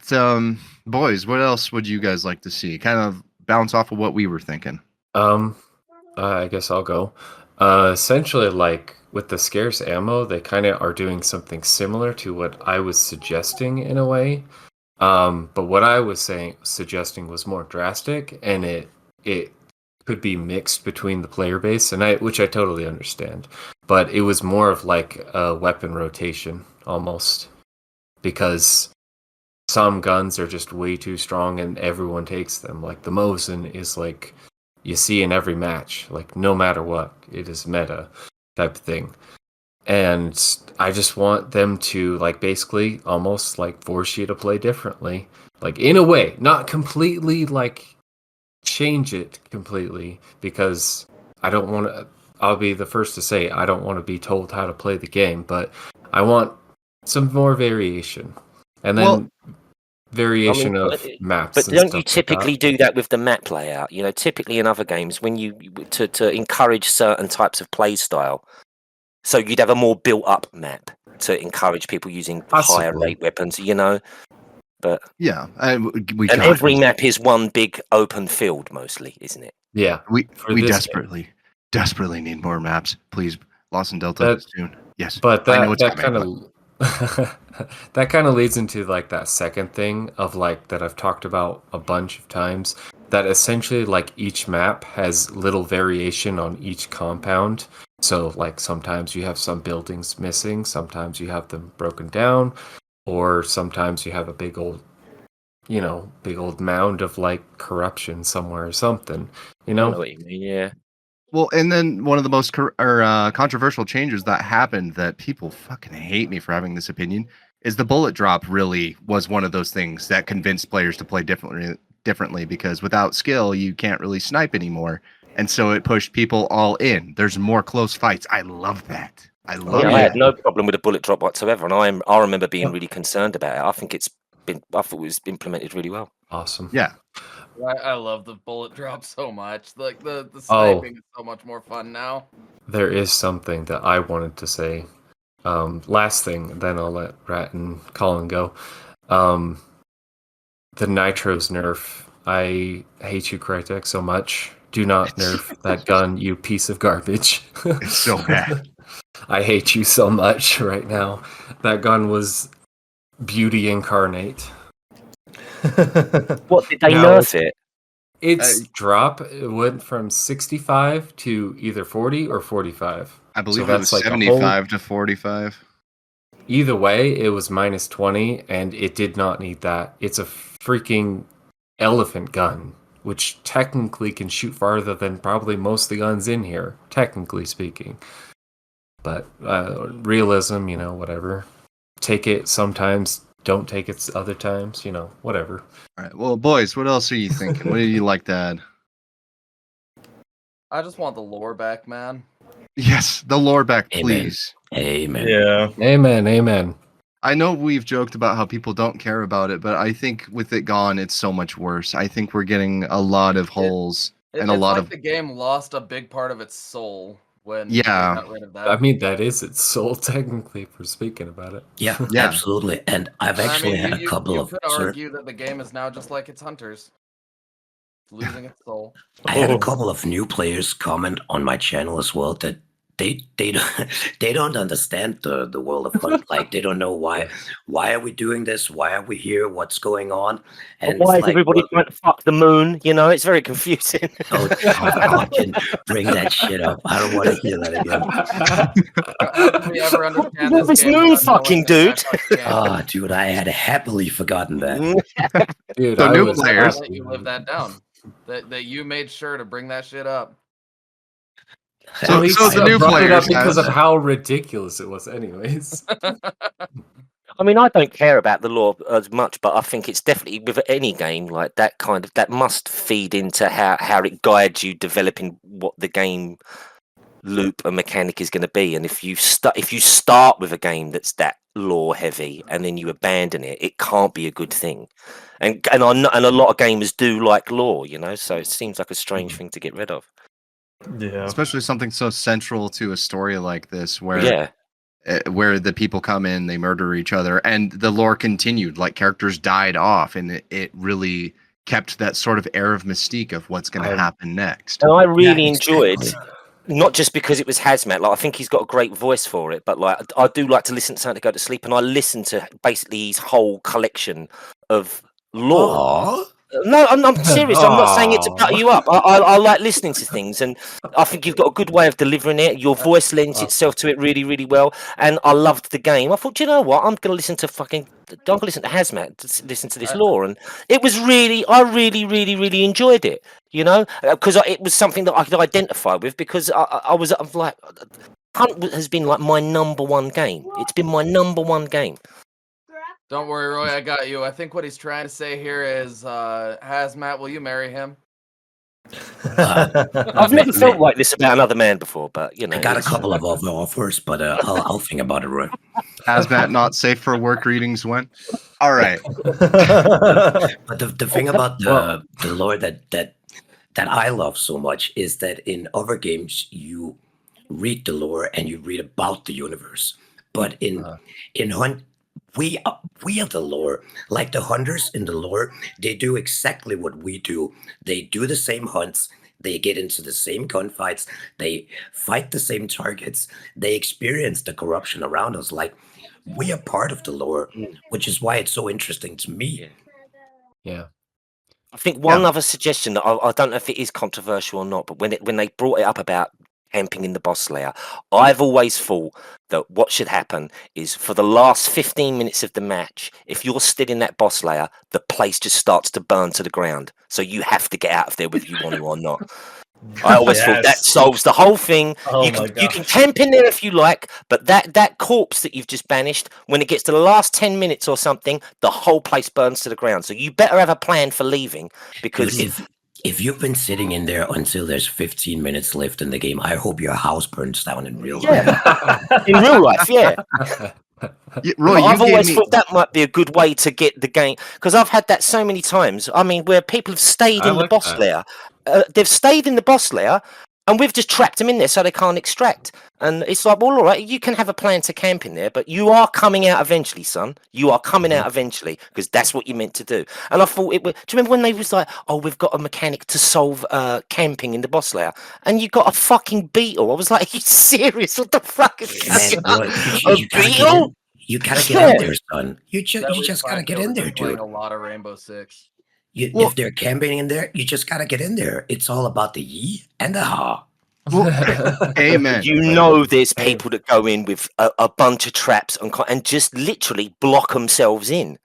boys, what else would you guys like to see? Kind of bounce off of what we were thinking. I guess I'll go. Essentially, like with the scarce ammo, they kind of are doing something similar to what I was suggesting in a way. But what I was suggesting was more drastic, and it could be mixed between the player base, which I totally understand. But it was more of like a weapon rotation almost, because some guns are just way too strong and everyone takes them. Like the Mosin is like you see in every match, like no matter what, it is meta type of thing. And I just want them to like basically almost like force you to play differently, like in a way, not completely like change it completely because I don't want to. I'll be the first to say I don't want to be told how to play the game, but I want some more variation, and then Well, variation of but maps and don't you stuff like typically that. do that with the map layout? You know, typically in other games, when you to encourage certain types of play style, so you'd have a more built-up map to encourage people using higher Possibly. rate weapons. You know, but yeah, we and got every map is one big open field, mostly, isn't it? Yeah, for we this game. desperately need more maps, please. Lost in Delta That, soon. Yes, but I know it's that coming. kind of that kind of leads into like that second thing of like that I've talked about a bunch of times. That essentially like each map has little variation on each compound. So like sometimes you have some buildings missing, sometimes you have them broken down, or sometimes you have a big old big old mound of like corruption somewhere or something. You I know? know what you mean. Yeah. Well, and then one of the most controversial changes that happened that people fucking hate me for having this opinion is the bullet drop really was one of those things that convinced players to play differently because without skill you can't really snipe anymore. And so it pushed people all in. There's more close fights. I love that. I Oh, Yeah, love I it. had no problem with a bullet drop whatsoever, and I remember being really concerned about it. I thought it was implemented really well. Awesome. Yeah. I love the bullet drop so much. Like the Oh. sniping is so much more fun now. There is something that I wanted to say. Last thing, then I'll let Rat and Colin go. The Nitro's nerf. I hate you, Crytek, so much. Do not nerf that gun, you piece of garbage. It's so bad. I hate you so much right now. That gun was beauty incarnate. What did they Now, nerf it? its drop it went from 65 to either 40 or 45. I believe So it was that's like a whole 75 to 45. Either way, it was minus 20, and it did not need that. It's a freaking elephant gun, which technically can shoot farther than probably most of the guns in here, technically speaking. But realism, whatever. Take it sometimes, don't take it other times, whatever. All right. Well, boys, what else are you thinking? What do you like to add? I just want the lore back, man. Yes, the lore back, Amen. please. Amen. Yeah. Amen, amen. I know we've joked about how people don't care about it, but I think with it gone, it's so much worse. I think we're getting a lot of holes and a It's lot like of the game lost a big part of its soul when they yeah, got rid of that. I mean, that is its soul, technically, for speaking about it. Yeah, Yeah. absolutely. And I've I actually mean, had a couple you of could argue that the game is now just like its hunters, losing its soul. I had a couple of new players comment on my channel as well that they don't they don't understand the world of hunt. Like they don't know why are we doing this? Why are we here? What's going on? And Why it's is like, everybody well, trying to fuck the moon? You know, it's very confusing. oh God, can bring that shit up. I don't want to hear that again. How can we ever understand Well, this this game moon without knowing fucking the dude. anti-fuck game? Ah, dude, I had happily forgotten that. Dude, So I new was players- I'll let you live that down. That you made sure to bring that shit up. So- Well, he so the still new brought it up players because has- of how ridiculous it was, anyways. I mean, I don't care about the lore as much, but I think it's definitely with any game like that that must feed into how it guides you developing what the game loop and mechanic is going to be. And if you start with a game that's that lore heavy and then you abandon it, it can't be a good thing. And a lot of gamers do like lore, so it seems like a strange thing to get rid of. Yeah. especially something so central to a story like this where Yeah. where the people come in, they murder each other, and the lore continued. Like characters died off, and it really kept that sort of air of mystique of what's going to happen next. And I really Yeah, enjoyed, exactly. not just because it was Hazmat. Like I think he's got a great voice for it, but like I do like to listen to something to go to sleep, and I listen to basically his whole collection of lore. Aw. No, I'm serious. I'm not saying it to Aw. cut you up. I like listening to things, and I think you've got a good way of delivering it. Your voice lends itself to it really, really well, and I loved the game. I thought, you know what? I'm going to listen to Hazmat, to listen to this lore, and it was I really, really, really enjoyed it. Because it was something that I could identify with. Because I'm like, Hunt has been like my number one game. It's been my number one game. Don't worry, Roy, I got you. I think what he's trying to say here is, Hazmat, will you marry him? I've never felt like this about another man before, but you know, I got a it's- couple of other offers, but I'll think about it, Roy. Hazmat not safe for work readings when? All right. But the thing about Well- the lore that I love so much is that in other games you read the lore and you read about the universe, but in Hunt we are the lore. Like the hunters in the lore, they do exactly what we do. They do the same hunts. They get into the same gunfights. They fight the same targets. They experience the corruption around us. Like we are part of the lore, which is why it's so interesting to me. Yeah. I think one other suggestion that I don't know if it is controversial or not, but when they brought it up about camping in the boss layer, I've always thought that what should happen is for the last 15 minutes of the match, if you're still in that boss layer, the place just starts to burn to the ground. So you have to get out of there whether you want to or not. I always thought that Yes. solves the whole thing. Oh you my can you can gosh. camp in there if you like, but that corpse that you've just banished, when it gets to the last 10 minutes or something, the whole place burns to the ground. So you better have a plan for leaving, Dude, because if you've been sitting in there until there's 15 minutes left in the game, I hope your house burns down in real life. in real life, yeah. Roy, But you I've gave always me. thought that might be a good way to get the game, because I've had that so many times. I mean, where people have stayed I in the like boss that. layer, they've stayed in the boss layer, and we've just trapped them in there so they can't extract. And it's like, well, all right, you can have a plan to camp in there, but you are coming out eventually, son. You are coming out eventually, because that's what you're meant to do. And I thought it was. Do you remember when they was like, oh, we've got a mechanic to solve camping in the boss layer, and you got a fucking beetle? I was like, are you serious? What the fuck is Man, going on? Roy, A you gotta get beetle? in. You gotta get Yeah. in there, son. You That was just gotta fine, get though. in We've there, been playing dude. a lot of Rainbow Six. Well- If they're camping in there, you just gotta get in there. It's all about the ye and the ha. Amen. You know, there's people that go in with a bunch of traps and just literally block themselves in.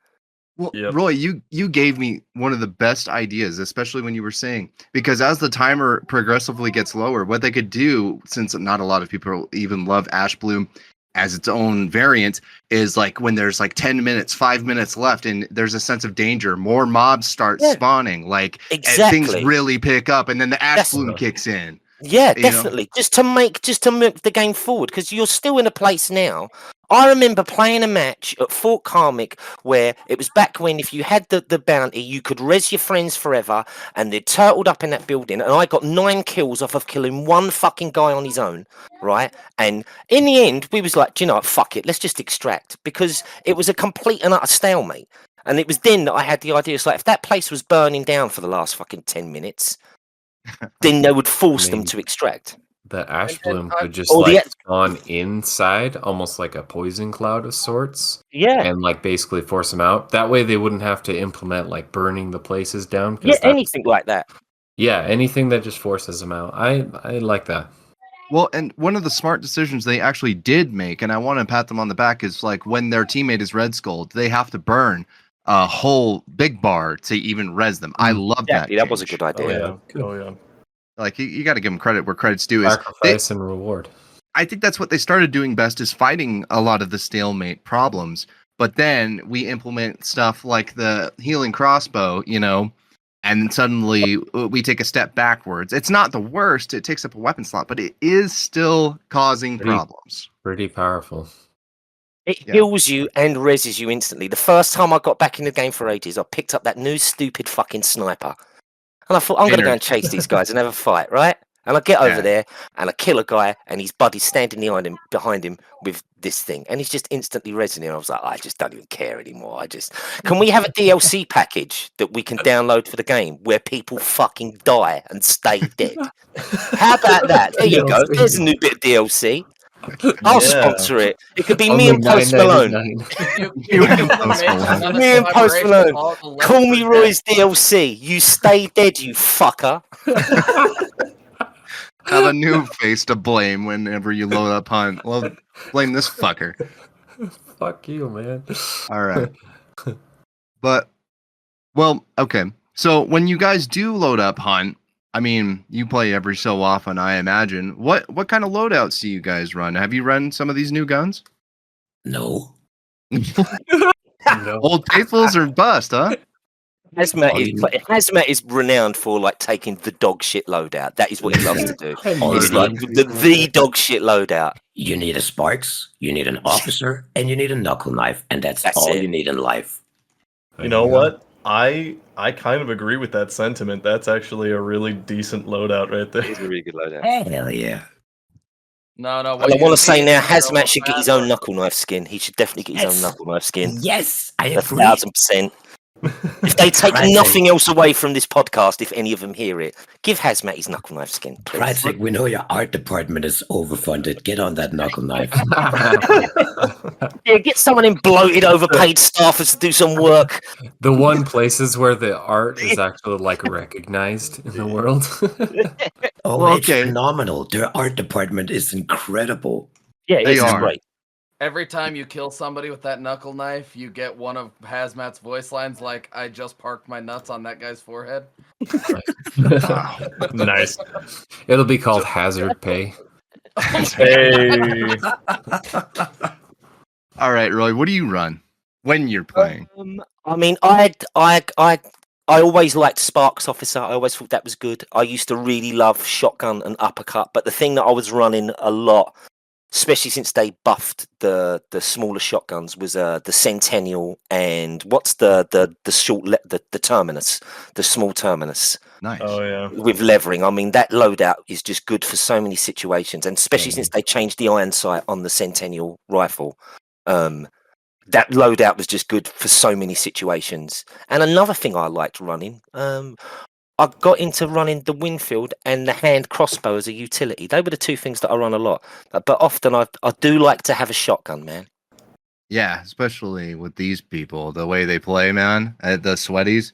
Well, Yep. Roy, you gave me one of the best ideas, especially when you were saying, because as the timer progressively gets lower, what they could do, since not a lot of people even love Ash Bloom as its own variant, is like when there's like 10 minutes, 5 minutes left, and there's a sense of danger, more mobs start Yeah. spawning, like and things Exactly. really pick up, and then the Ash That's- Bloom kicks in. Yeah, You know? definitely. Just to move the game forward, because you're still in a place now. I remember playing a match at Fort Karmic where it was back when if you had the bounty, you could res your friends forever, and they turtled up in that building, and I got 9 kills off of killing one fucking guy on his own, right? And in the end, we was like, do you know what, fuck it, let's just extract, because it was a complete and utter stalemate. And it was then that I had the idea, it's like, if that place was burning down for the last fucking 10 minutes, then they would force them mean, to extract. The ash And bloom could just or the- like spawn inside, almost like a poison cloud of sorts, Yeah. and like basically force them out. That way, they wouldn't have to implement like burning the places down. 'cause Yeah, that's- anything like that. Yeah, anything that just forces them out. I like that. Well, and one of the smart decisions they actually did make, and I want to pat them on the back, is like when their teammate is Red Skull, they have to burn a whole big bar to even res them. I love Exactly. that. That was a change. good idea. Oh yeah. Good. Oh yeah. Like you got to give them credit where credit's due. Is Sacrifice and reward. I think that's what they started doing best, is fighting a lot of the stalemate problems. But then we implement stuff like the healing crossbow, and then suddenly we take a step backwards. It's not the worst; it takes up a weapon slot, but it is still causing problems. Pretty powerful. It Yeah. heals you and reses you instantly. The first time I got back in the game for ages, I picked up that new stupid fucking sniper. And I thought, I'm going to go and chase these guys and have a fight, right? And I get over Yeah. there and I kill a guy and his buddy's standing behind him with this thing. And he's just instantly resing him. I was like, I just don't even care anymore. Can we have a DLC package that we can download for the game where people fucking die and stay dead? How about that? There you go. DLC. There's a new bit of DLC. I'll Yeah. sponsor it. It could be Only me and Post Malone. $9.99. You and can Post make Malone. another Me and Post collaboration Malone. called the Left Call Me 4 Roy's DLC. You stay dead, you fucker. Have a new face to blame whenever you load up Hunt. Well, blame this fucker. Fuck you, man. All right. But, well, okay. So when you guys do load up Hunt, I mean, you play every so often, I imagine. What kind of loadouts do you guys run? Have you run some of these new guns? No. No. Old faithfuls or bust, huh? Hazmat is renowned for like taking the dog shit loadout. That is what he loves to do. All It's you like need- the dog shit loadout. You need a Sparks, you need an officer, and you need a knuckle knife, and that's all it. you need in life. You know what? I kind of agree with that sentiment. That's actually a really decent loadout right there. It's a really good loadout. Hell yeah. No. And What I you want to say need now, is your Hazmat own should get his Hazmat. own knuckle knife skin. He should definitely get his own Yes. knuckle knife skin. Yes, I agree. 1,000%. If they take Right, nothing else away from this podcast, if any of them hear it, give Hazmat his knuckle knife skin, please. Christ's sake, we know your art department is overfunded. Get on that knuckle knife. Yeah, get someone in bloated, overpaid staffers to do some work. The one places where the art is actually like recognized in the world. Oh, Well, it's okay. phenomenal. Their art department is incredible. Yeah, They it's are. great. Every time you kill somebody with that knuckle knife, you get one of Hazmat's voice lines like, I just parked my nuts on that guy's forehead. Wow. Nice. It'll be called hazard pay. Hey. All right, Roy, what do you run when you're playing? I mean, I always liked Sparks Officer. I always thought that was good. I used to really love Shotgun and Uppercut, but the thing that I was running a lot, especially since they buffed the smaller shotguns, was the Centennial and what's the Terminus, the small Terminus Nice. Oh yeah. with levering. I mean, that loadout is just good for so many situations, and especially since they changed the iron sight on the Centennial rifle. That loadout was just good for so many situations. And another thing I liked running, I got into running the Winfield and the hand crossbow as a utility. They were the two things that I run a lot. But often I do like to have a shotgun, man. Yeah, especially with these people, the way they play, man. The sweaties,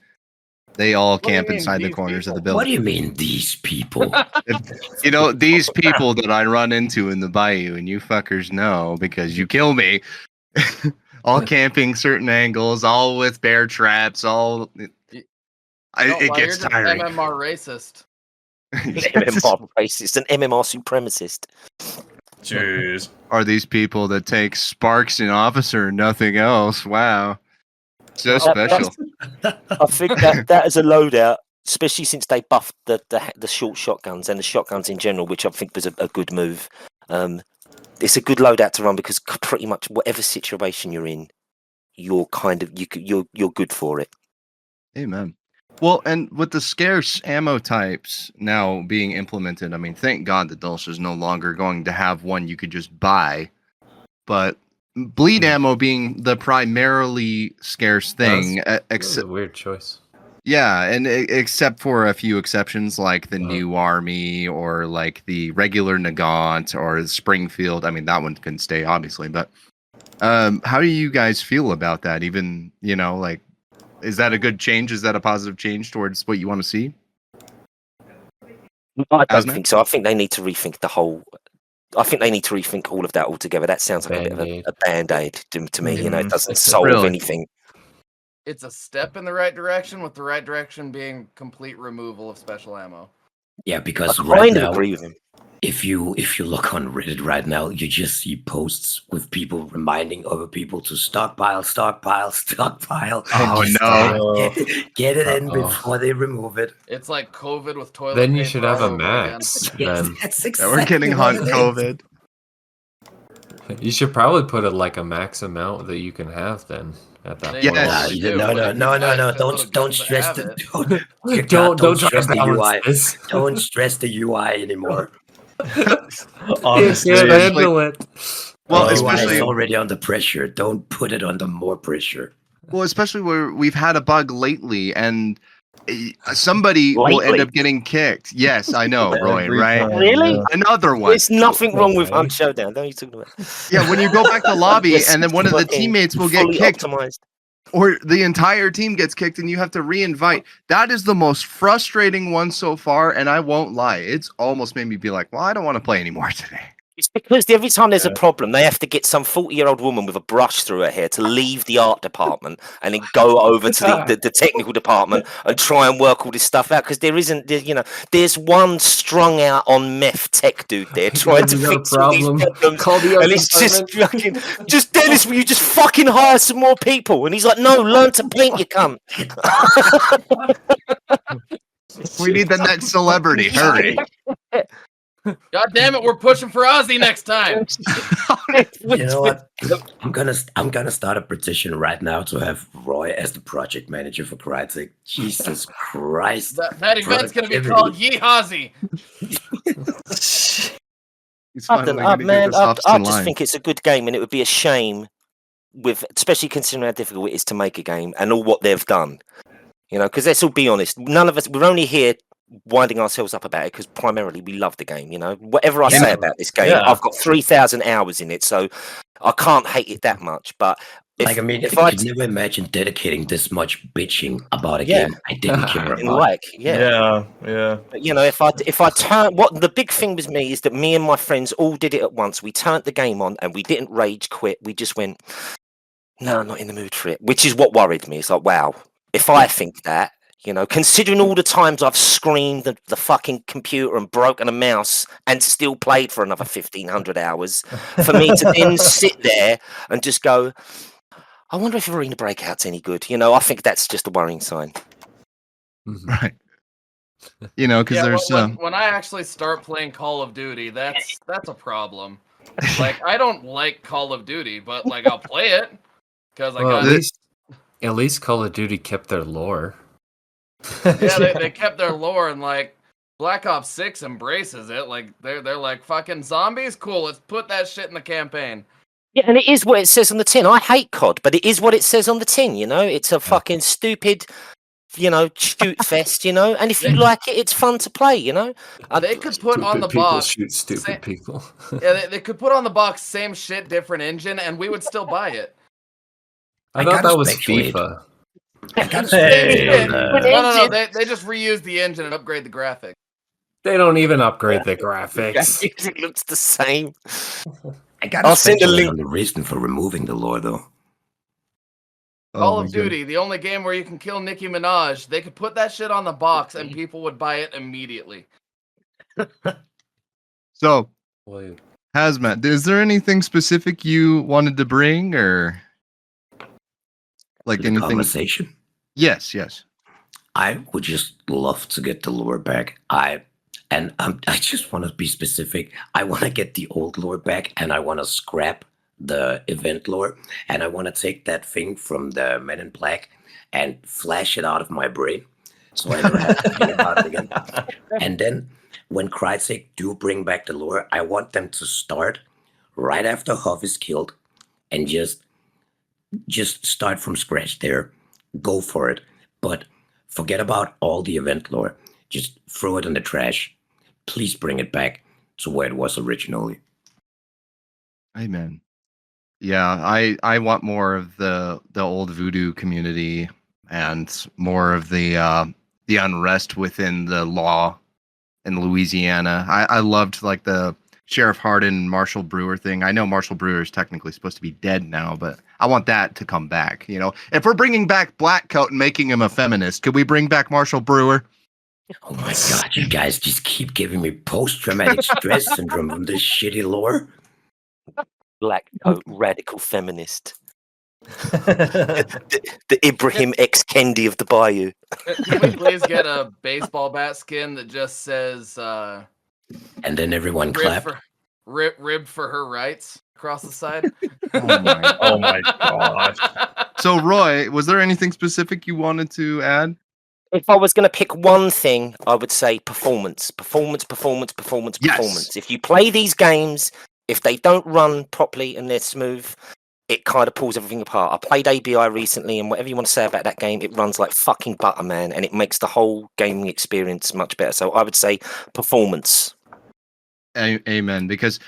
they all do you camp mean, inside the these corners of the people? What do building. you mean, these people? You know, these people that I run into in the bayou, and you fuckers know because you kill me. All camping certain angles, all with bear traps, all. Don't It lie, gets you're just tiring. MMR racist. MMR racist, an MMR supremacist. Jeez. Are these people that take Sparks and Officer and nothing else? Wow. So special. I think that is a loadout, especially since they buffed the short shotguns and the shotguns in general, which I think was a good move. It's a good loadout to run because pretty much whatever situation you're in, you're good for it. Amen. Well, and with the scarce ammo types now being implemented, I mean, thank God that Dulce is no longer going to have one you could just buy. But bleed ammo being the primarily scarce thing, That's a weird choice. yeah, and except for a few exceptions like the Uh-huh. New Army or like the regular Nagant or the Springfield. I mean, that one can stay obviously, but how do you guys feel about that? Even, you know, like, is that a good change? Is that a positive change towards what you want to see? I don't Hazmat? think so. I think they need to rethink the whole. I think they need to rethink all of that altogether. That sounds like a bit of Band-Aid. a band-aid to me. You know, it Mhm. doesn't solve Really? anything. It's a step in the right direction, with the right direction being complete removal of special ammo. Yeah, I because kind right of now, agree with him. if you look on Reddit right now, you just see posts with people reminding other people to stockpile, stockpile, stockpile. Oh, Just no. get it in Uh-oh. before they remove it. It's like COVID with toilet Then paper. you should have all a over again. max. Yes, Then that's Yeah, exactly we're getting what hunt it is. COVID. you should probably put like a max amount that you can have. Then at that They point, Yes. Nah, totally you- do, no, but no, if you no, no, buy a no. shitload of Don't guns that stress have the it, dear God, don't try stress to the balance UI. this. Don't stress the UI anymore. Honestly, Can't especially- handle it. Well, The UI especially is already under pressure. Don't put it under more pressure. Well, especially where we've had a bug lately, and somebody will end Lately? up getting kicked. Yes, I know, Roy. every Right? time, Really? yeah. Another one. There's nothing wrong with Okay. Hunt Showdown. Don't you talking about? Yeah, when you go back to lobby, Yes, and then one of the fucking teammates will get fully kicked, optimized. or the entire team gets kicked, and you have to re-invite. That is the most frustrating one so far, and I won't lie, it's almost made me be like, well, I don't want to play anymore today. It's because every time there's a problem, they have to get some 40-year-old woman with a brush through her hair to leave the art department and then go over to the technical department and try and work all this stuff out. Because there's one strung out on meth tech dude there trying to You got a fix all these problem? problems. Call the art And it's just department. fucking, just Dennis, will you just fucking hire some more people? And he's like, no, learn to paint, you cunt. We need the next celebrity. Hurry. God damn it, we're pushing for Ozzy next time. You know what? I'm gonna start a petition right now to have Roy as the project manager for Crytek. Jesus Christ! That event's gonna be called Ye Ozzy. He's I finally don't know, gonna man. get us I in just line. think it's a good game, and it would be a shame, especially considering how difficult it is to make a game and all what they've done. Because let's all be honest, none of us, we're only here winding ourselves up about it because primarily we love the game. Whatever I say about this game, I've got 3,000 hours in it, so I can't hate it that much. But I could never imagine dedicating this much bitching about a game I didn't care about. Yeah. But if I turn, what the big thing with me is that me and my friends all did it at once. We turned the game on and we didn't rage quit. We just went, no, I'm not in the mood for it, which is what worried me. It's like, wow, if I think that, considering all the times I've screamed at the fucking computer and broken a mouse and still played for another 1,500 hours, for me to then sit there and just go, I wonder if Arena Breakout's any good. I think that's just a worrying sign. Right. Because there's when I actually start playing Call of Duty, that's a problem. Like, I don't like Call of Duty, but like I'll play it because at least Call of Duty kept their lore. Yeah, they kept their lore, and like Black Ops 6 embraces it. Like they're like, fucking zombies, cool. Let's put that shit in the campaign. Yeah, and it is what it says on the tin. I hate COD, but it is what it says on the tin. It's a fucking stupid, shoot fest. And if you like it, it's fun to play. They could put on the box shoot stupid people. Yeah, they could put on the box same shit, different engine, and we would still buy it. I thought that was FIFA. No. They just reuse the engine and upgrade the graphics. They don't even upgrade the graphics. It looks the same. I'll send a link on the reason for removing the lore, though. Call of Duty, the only game where you can kill Nicki Minaj. They could put that shit on the box and people would buy it immediately. So, Hazmat, is there anything specific you wanted to bring, or like anything? Conversation? Yes. I would just love to get the lore back. I just want to be specific. I want to get the old lore back, and I want to scrap the event lore, and I want to take that thing from the Men in Black and flash it out of my brain, so I never have to think about it again. And then, when Crytek do bring back the lore, I want them to start right after Huff is killed, and just start from scratch there. Go for it, but forget about all the event lore. Just throw it in the trash. Please bring it back to where it was originally. Amen. Yeah, I want more of the old voodoo community and more of the unrest within the law in Louisiana. I loved like the Sheriff Hardin, Marshall Brewer thing. I know Marshall Brewer is technically supposed to be dead now, but I want that to come back. If we're bringing back Blackcoat and making him a feminist, could we bring back Marshall Brewer? Oh my god, you guys just keep giving me post-traumatic stress syndrome from this shitty lore. Blackcoat, radical feminist. the Ibrahim X Kendi of the Bayou. Can we please get a baseball bat skin that just says and then everyone clap? Rib for her rights across the side. Oh my god. So Roy, was there anything specific you wanted to add? If I was going to pick one thing, I would say performance. Yes. If you play these games, if they don't run properly and they're smooth, it kind of pulls everything apart. I played ABI recently, and whatever you want to say about that game, it runs like fucking butter, man, and it makes the whole gaming experience much better. So I would say performance. Amen. Because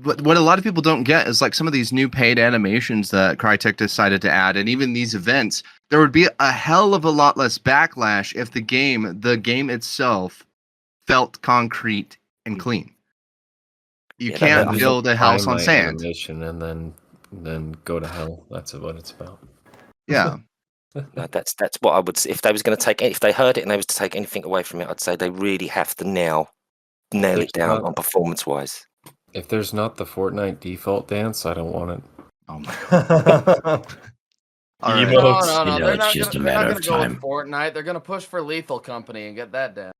what a lot of people don't get is like some of these new paid animations that Crytek decided to add, and even these events, there would be a hell of a lot less backlash if the game itself felt concrete and clean. You Yeah, can't I build a house on my sand. animation and then go to hell. That's what it's about. Yeah. No, that's what I would say. If they was going to take, if they heard it and they was to take anything away from it, I'd say they really have to now nail it down on performance wise. If there's not the Fortnite default dance, I don't want it. Oh my god. All right. Emotes. No. You know, They're it's not just gonna. a They're not matter gonna of go with time. Fortnite. They're gonna push for Lethal Company and get that down.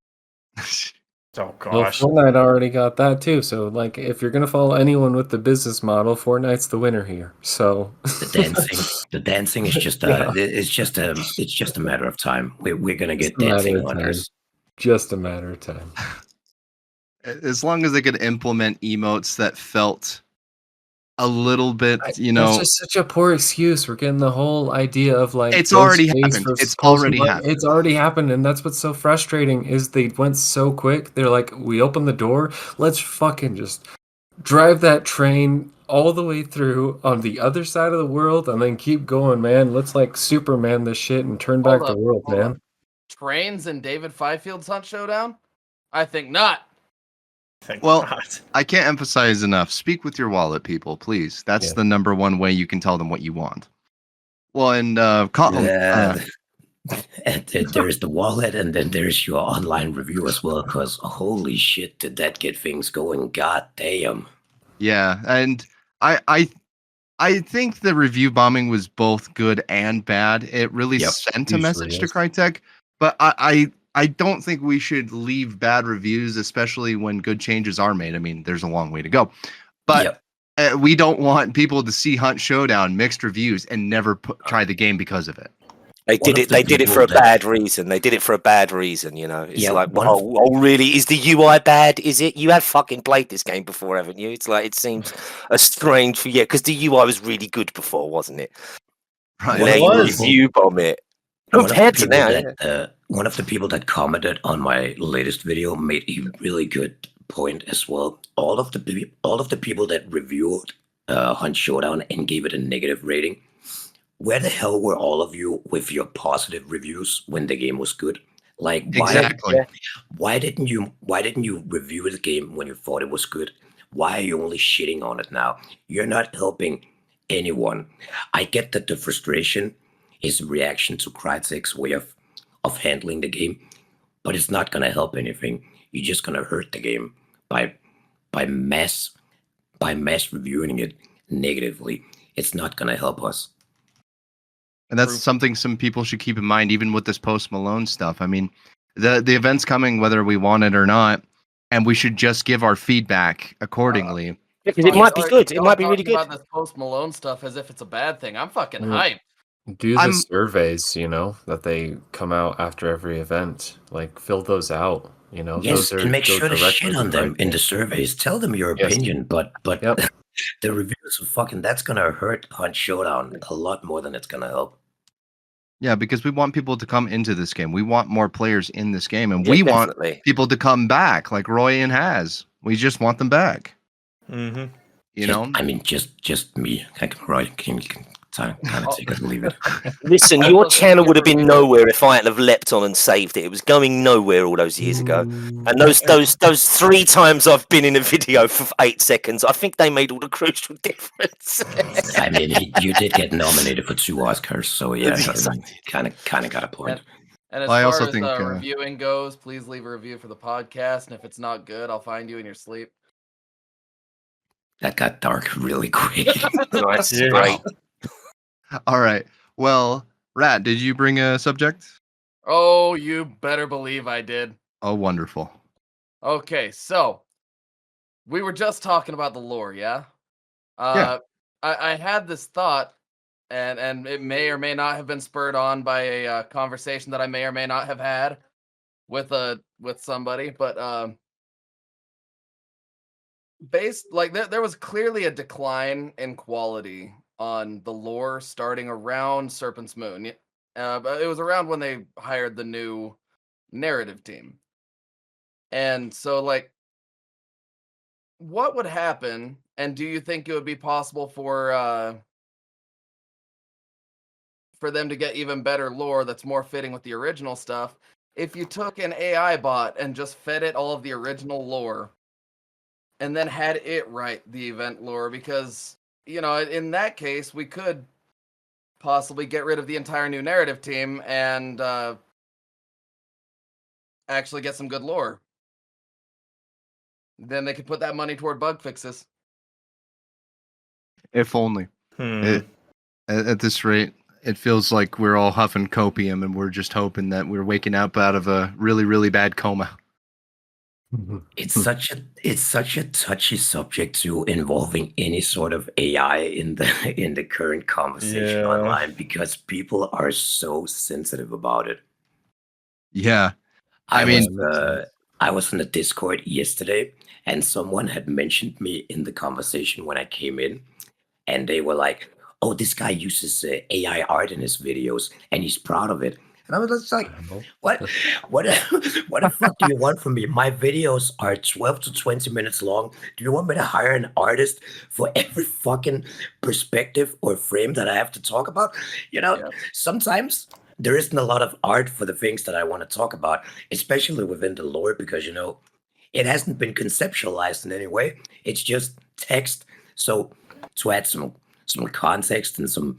Oh Well, gosh. Fortnite already got that too. So, like, if you're gonna follow anyone with the business model, Fortnite's the winner here. So The dancing is just Yeah. it's just a matter of time. We're gonna Just get a matter dancing of time. hunters. Just a matter of time. As long as they could implement emotes that felt a little bit, That's know, just such a poor excuse. We're getting the whole idea of like It's ghost already face happened. versus It's already Pokemon. happened. It's already happened, and that's what's so frustrating is they went so quick. They're like, we open the door, let's fucking just drive that train all the way through on the other side of the world, and then keep going, man. Let's like Superman this shit and turn back the world, Hold man. up. Trains and David Fifield's Hunt Showdown? I think not. Thank Well, God. I can't emphasize enough. Speak with your wallet, people, please. That's Yeah. the number one way you can tell them what you want. Well, and And then there's the wallet, and then there's your online review as well. Because holy shit, did that get things going? God damn. yeah, and I think the review bombing was both good and bad. It really Yep. sent a Usually message to is. Crytek, but I don't think we should leave bad reviews, especially when good changes are made. I mean, there's a long way to go, but Yep. we don't want people to see Hunt Showdown mixed reviews and never try the game because of it. They One did of it. the They did it people for a that- bad reason. They did it for a bad reason. You know, it's Yeah, like, one of- oh, really? Is the UI bad? Is it? You have fucking played this game before, haven't you? It's like it seems a strange, yeah, because the UI was really good before, wasn't it? Right. And now It you was. review bomb it. One of the Compared to people now, that one of the people that commented on my latest video made a really good point as well. All of the people that reviewed Hunt Showdown and gave it a negative rating. Where the hell were all of you with your positive reviews when the game was good? Like Exactly. why didn't you review the game when you thought it was good? Why are you only shitting on it now? You're not helping anyone. I get that the frustration is a reaction to Crytek's way of handling the game, but it's not gonna help anything. You're just gonna hurt the game by by mass reviewing it negatively. It's not gonna help us. And that's True. something some people should keep in mind, even with this Post Malone stuff. I mean, the event's coming whether we want it or not, and we should just give our feedback accordingly. because it might be good. It Y'all might be really talking good. about this Post Malone stuff as if it's a bad thing. I'm fucking Mm. hyped. Do the I'm- surveys, that they come out after every event. Like fill those out. Yes, and make go sure to directly shit on them in the Crytek. surveys. Tell them your Yes. opinion, but Yep. the reviews are fucking. That's gonna hurt Hunt Showdown a lot more than it's gonna help. Yeah, because we want people to come into this game. We want more players in this game, and Yeah, we want definitely. people to come back, like Roy and Haz. We just want them back. Mm-hmm. You Just- know, I mean, just me. Right? Can kind of take it or leave it. Listen, I your wasn't channel gonna would have been review it. nowhere if I hadn't have leapt on and saved it. It was going nowhere all those years ago. And those 3 times I've been in a video for 8 seconds, I think they made all the crucial difference. I mean, you did get nominated for 2 Oscars, so yeah, Yes, kind of got a point. And as Well, I far also as think, reviewing goes, please leave a review for the podcast. And if it's not good, I'll find you in your sleep. That got dark really quick. Nice, Yeah. great. all right. Well, Rat, did you bring a subject? Oh, you better believe I did. Oh, wonderful. Okay, so we were just talking about the lore, yeah? Yeah. I had this thought, and it may or may not have been spurred on by a conversation that I may or may not have had with somebody, but based like there was clearly a decline in quality on the lore starting around Serpent's Moon. But it was around when they hired the new narrative team. And so like what would happen, and do you think it would be possible for them to get even better lore that's more fitting with the original stuff if you took an AI bot and just fed it all of the original lore and then had it write the event lore, because, you know, in that case, we could possibly get rid of the entire new narrative team and actually get some good lore. Then they could put that money toward bug fixes. If only. Hmm. At this rate, it feels like we're all huffing copium and we're just hoping that we're waking up out of a really, really bad coma. It's such a touchy subject to involving any sort of AI in the current conversation Yeah. online, because people are so sensitive about it. Yeah. I I mean- I was in the Discord yesterday, and someone had mentioned me in the conversation when I came in, and they were like, "Oh, this guy uses AI art in his videos, and he's proud of it." And I was just like, "What? What? What the fuck do you want from me? My videos are 12 to 20 minutes long. Do you want me to hire an artist for every fucking perspective or frame that I have to talk about? You know, Yeah. sometimes." There isn't a lot of art for the things that I want to talk about, especially within the lore, because, you know, it hasn't been conceptualized in any way. It's just text. So to add some context and some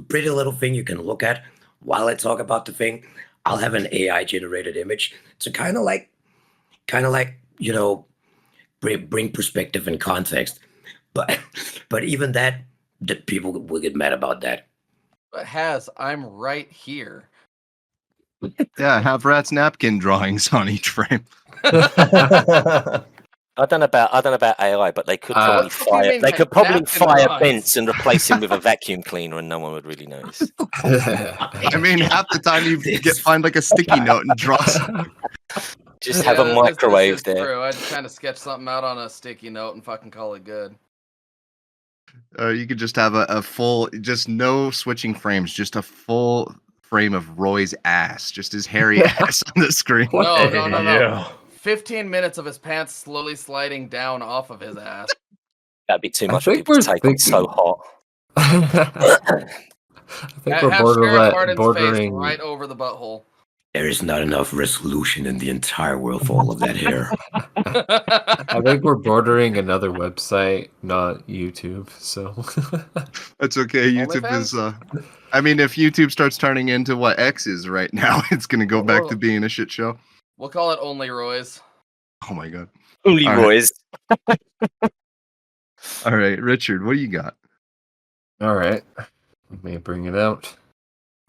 pretty little thing you can look at while I talk about the thing, I'll have an AI generated image to kind of like you know, bring perspective and context. But even that, the people will get mad about that. But I'm right here. Yeah, have Rat's napkin drawings on each frame. I don't know about AI, but they could probably What do you mean fire napkin drawings? Bents and replace him with a vacuum cleaner, and no one would really notice. I mean, half the time you find like a sticky note and draw something. Just have a this microwave is there. True. I'd kind of sketch something out on a sticky note and fucking call it good. You could just have a full, just no switching frames, just a full frame of Roy's ass, just his hairy ass on the screen. No. Yeah. 15 minutes of his pants slowly sliding down off of his ass. That'd be too I much for think people to we're take. It's so thinking- hot. I think we're Have Sheriff Hardin's face bordering. right over the butthole. There is not enough resolution in the entire world for all of that hair. I think we're bordering another website, not YouTube. So That's okay. YouTube is, I mean, if YouTube starts turning into what X is right now, it's going to go back to being a shit show. We'll call it Only Roy's. Oh my God. Only All right. Roy's. All right, Richard, what do you got? all right, let me bring it out.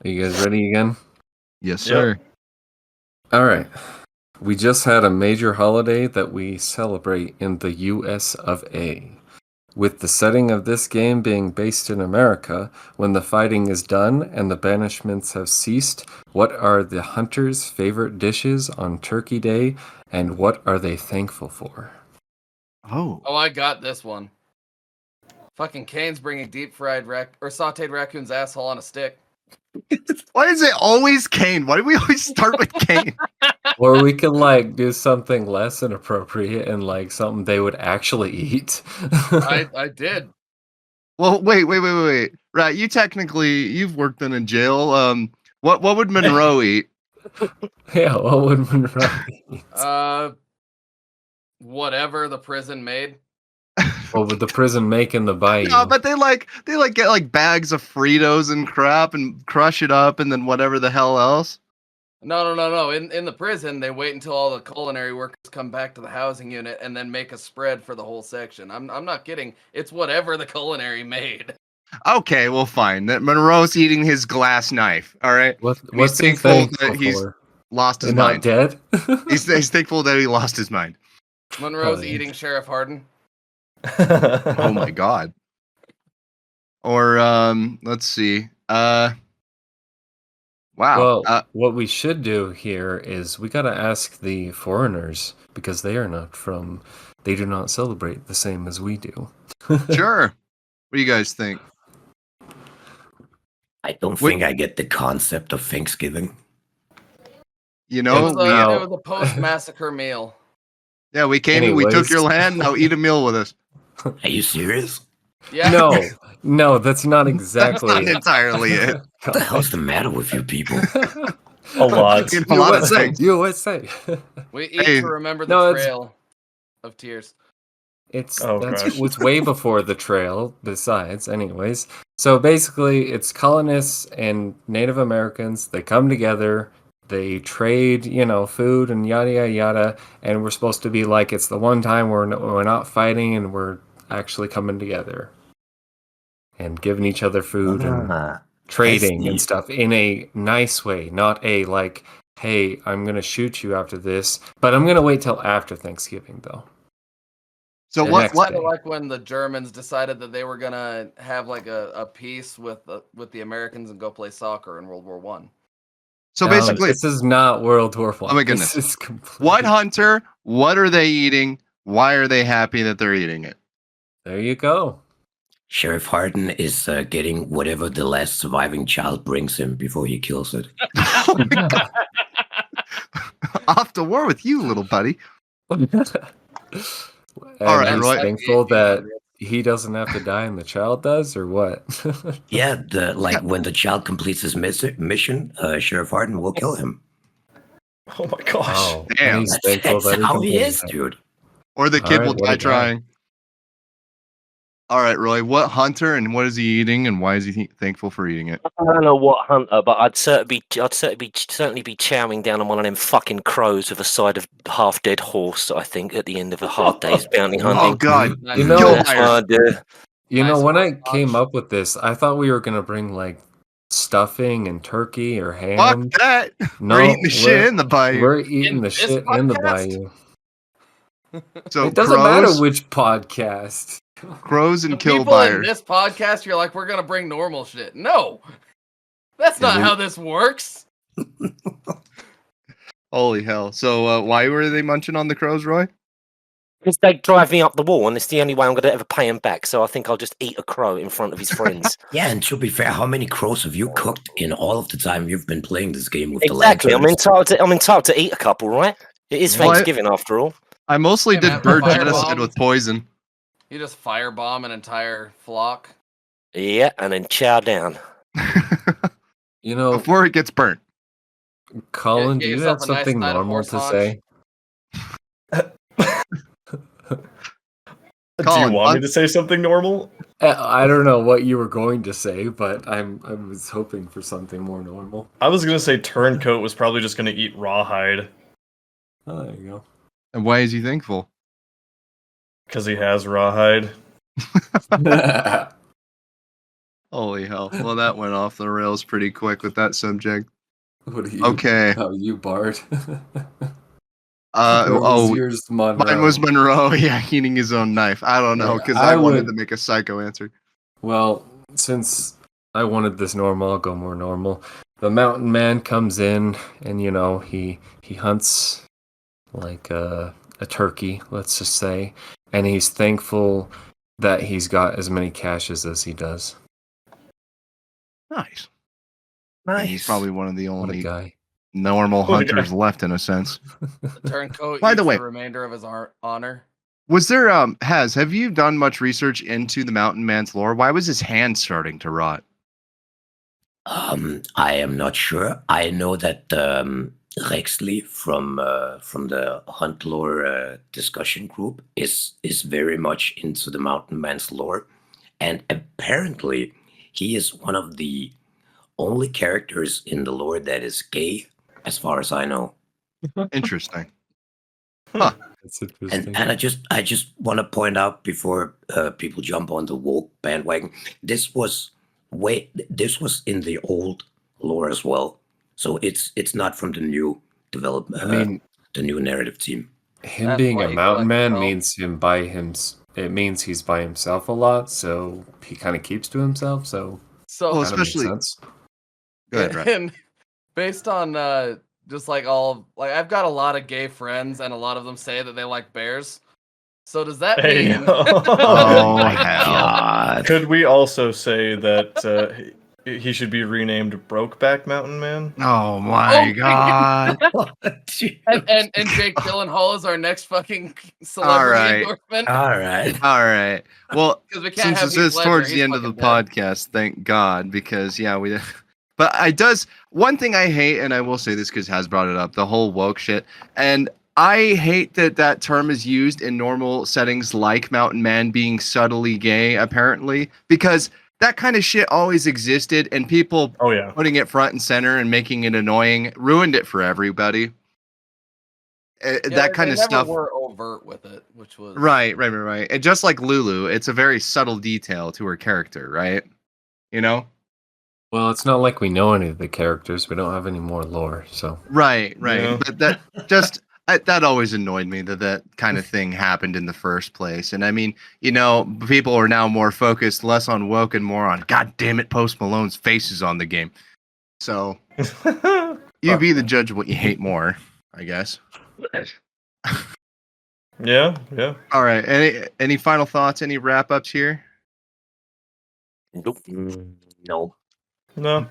Are you guys ready again? Yes, Yep. sir. All right. We just had a major holiday that we celebrate in the US of A. With the setting of this game being based in America, when the fighting is done and the banishments have ceased, what are the hunters' favorite dishes on Turkey Day, and what are they thankful for? Oh. Oh, I got this one. Fucking Kane's bringing deep fried or sauteed raccoon's asshole on a stick. Why is it always Kane? Why do we always start with Kane? Or we can like do something less inappropriate and like something they would actually eat. I did. Well, wait. Right, you've worked in a jail. What would Monroe eat? Yeah, what would Monroe eat? Whatever the prison made. What would the prison make in the bayou? No, but they get like bags of Fritos and crap and crush it up and then whatever the hell else. No. In the prison, they wait until all the culinary workers come back to the housing unit and then make a spread for the whole section. I'm not kidding. It's whatever the culinary made. Okay, well, fine. That Monroe's eating his glass knife. All right. What's he thankful thankful that he's for? lost his They're not mind. dead? He's thankful that he lost his mind. Monroe's Oh, yeah. eating Sheriff Hardin. Oh my God. Or let's see. Wow. Well, what we should do here is we gotta ask the foreigners because they do not celebrate the same as we do. Sure. What do you guys think? I don't think I get the concept of Thanksgiving. You It know, was no. it was a post-massacre meal. yeah, we came, we took Anyways. your land. Now eat a meal with us. Are you serious? Yeah. No, that's not That's exactly not entirely it. What the hell's the matter with you people? A lot. You know, a lot of USA, things. USA. We eat Hey, to remember the no, it's- trail of tears. It's Oh, that's gosh. was way before the trail. Besides, anyways, so basically, it's colonists and Native Americans. They come together. They trade, food and yada yada yada. And we're supposed to be like it's the one time we're not fighting and we're actually coming together and giving each other food and Ah, trading see. and stuff in a nice way, not a like, hey, I'm gonna shoot you after this, but I'm gonna wait till after Thanksgiving though. So The what? next What? day. Kind of like when the Germans decided that they were gonna have like a peace with the Americans and go play soccer in World War One. So No, basically, this is not World War One. oh my This goodness. is complete. What hunter? What are they eating? Why are they happy that they're eating it? There you go. Sheriff Harden is getting whatever the last surviving child brings him before he kills it. Off to war with you, little buddy. And All right, he's Roy. thankful that he doesn't have to die and the child does, or what? Yeah, when the child completes his mission, Sheriff Harden will kill him. Oh my gosh. Oh, and Damn. he's thankful That's that he how he completed is, that. dude. Or the All kid right, will what die a guy. trying. All right, Roy. What hunter and what is he eating and why is he thankful for eating it? I don't know what hunter, but I'd certainly be chowing down on one of them fucking crows with a side of half dead horse. I think at the end of a hard day's bounty Oh, hunting. Oh God. Nice. You know, Kill That's fire. what I do. You know, Nice when I horse came punch. up with this, I thought we were gonna bring like stuffing and turkey or Fuck ham. that. No, we're eating the shit in the bayou. We're eating In the this shit in the podcast? bayou. So It doesn't matter crows, which podcast. crows The and kill people in fire. this podcast, you're like, we're gonna bring normal shit. No, that's not how this works. Holy hell. So why were they munching on the crows, Roy? Because they drive me up the wall, and it's the only way I'm going to ever pay him back. So I think I'll just eat a crow in front of his friends. Yeah, and to be fair, how many crows have you cooked in all of the time you've been playing this game with Exactly. the I'm lanterns? entitled to eat a couple, right? It is Yeah. Well, Thanksgiving after all. I mostly Hey, did man, bird firebomb. genocide with poison. You just firebomb an entire flock. Yeah, and then chow down. You know, Before it gets burnt. Colin, Get do you yourself have a nice something side of normal horse to haunch. say? Do you Colin, want me to say something normal? I don't know what you were going to say, but I was hoping for something more normal. I was gonna say Turncoat was probably just gonna eat rawhide Oh, there you And why is he thankful? because he has rawhide. go. Holy hell. Well, that went off the rails pretty quick with that subject. What are you? Okay. Oh, you Bart. Or was oh, yours Monroe. mine was Monroe. Yeah, eating his own knife. I don't know, Yeah, because I I wanted would- to make a psycho answer. Well, since I wanted this normal, I'll go more normal. The mountain man comes in, and he hunts like a turkey, let's just say, and he's thankful that he's got as many caches as he does. Nice. He's probably one of the What a only guy! normal Oh, yeah. hunters left, in a sense. The turncoat By the eats way- the remainder of his honor. Was there have you done much research into the mountain man's lore? Why was his hand starting to rot? I am not sure. I know that Rexley from the Hunt Lore discussion group is very much into the Mountain Man's lore, and apparently he is one of the only characters in the lore that is gay, as far as I know. Interesting. That's interesting. And I just want to point out before people jump on the woke bandwagon, this was in the old lore as well, so it's not from the new development. I mean, the new narrative team. him That's being why a he mountain man collects means it means he's by himself a lot, so he kind of keeps to himself. So So Well, kinda makes especially- sense. Go ahead, Brett. and based on just like I've got a lot of gay friends, and a lot of them say that they like bears. So does that Hey. mean? Oh, my hell. God. Could we also say that he should be renamed Brokeback Mountain Man? Oh my Oh, god. and Jake Gyllenhaal is our next fucking celebrity right. endorsement All right. All right. Well, because we can't since have this Heath is Ledger, towards he's the end of the fucking dead. podcast, thank God, because yeah, we. But one thing I hate, and I will say this because Has brought it up, the whole woke shit, and I hate that term is used in normal settings like Mountain Man being subtly gay, apparently, because that kind of shit always existed, and people Oh yeah. putting it front and center and making it annoying ruined it for everybody. That kind they of never stuff. were overt with it, which was Right. And just like Lulu, it's a very subtle detail to her character, right? You know? Well, it's not like we know any of the characters. We don't have any more lore, so. Right. Yeah. But that always annoyed me that kind of thing happened in the first place. And I mean, people are now more focused, less on woke and more on, God damn it, Post Malone's face is on the game. So you be the judge of what you hate more, I guess. Yeah. All right. Any final thoughts? Any wrap ups here? Nope. No. No.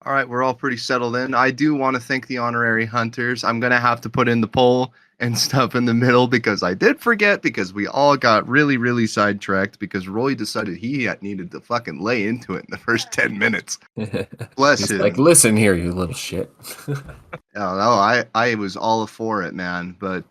All right, we're all pretty settled in. I do want to thank the honorary hunters. I'm going to have to put in the poll and stuff in the middle because I did forget because we all got really, really sidetracked because Roy decided he needed to fucking lay into it in the first 10 minutes. Bless He's him. like, listen here, you little shit. I was all for it, man. But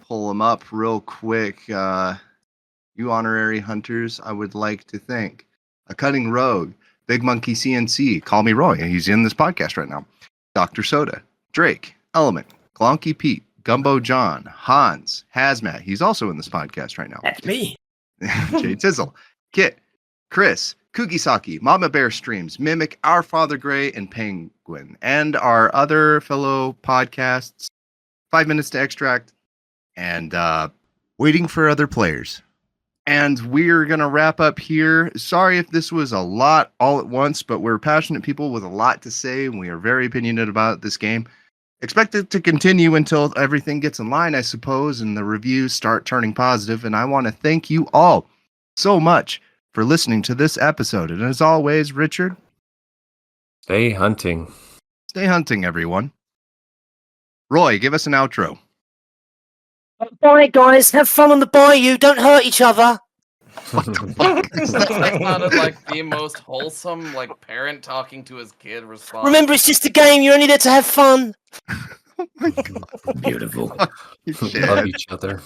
pull them up real quick. You honorary hunters, I would like to thank A Cutting Rogue, Big Monkey CNC, CallMeRoy, he's in this podcast right now, Dr. Soda, Drake, Element, Glonky Pete, Gumbo John, Hans, Hazmat, he's also in this podcast right now. That's me. Jay Tizzle, Kit, Chris, Kugisaki, Mama Bear Streams, Mimic, Our Father Gray, and Penguin, and our other fellow podcasts, 5 Minutes to Extract, and Waiting for Other Players. And we're going to wrap up here. Sorry if this was a lot all at once, but we're passionate people with a lot to say, and we are very opinionated about this game. Expect it to continue until everything gets in line, I suppose, and the reviews start turning positive. And I want to thank you all so much for listening to this episode. And as always, Richard, Stay hunting. stay hunting, everyone. Roy, give us an outro. Bye, guys. Have fun on the bayou. Don't hurt each other. that sounded like the most wholesome, like parent talking to his kid response. Remember, it's just a game. You're only there to have fun. Oh my God. Beautiful. Shit. Love each other.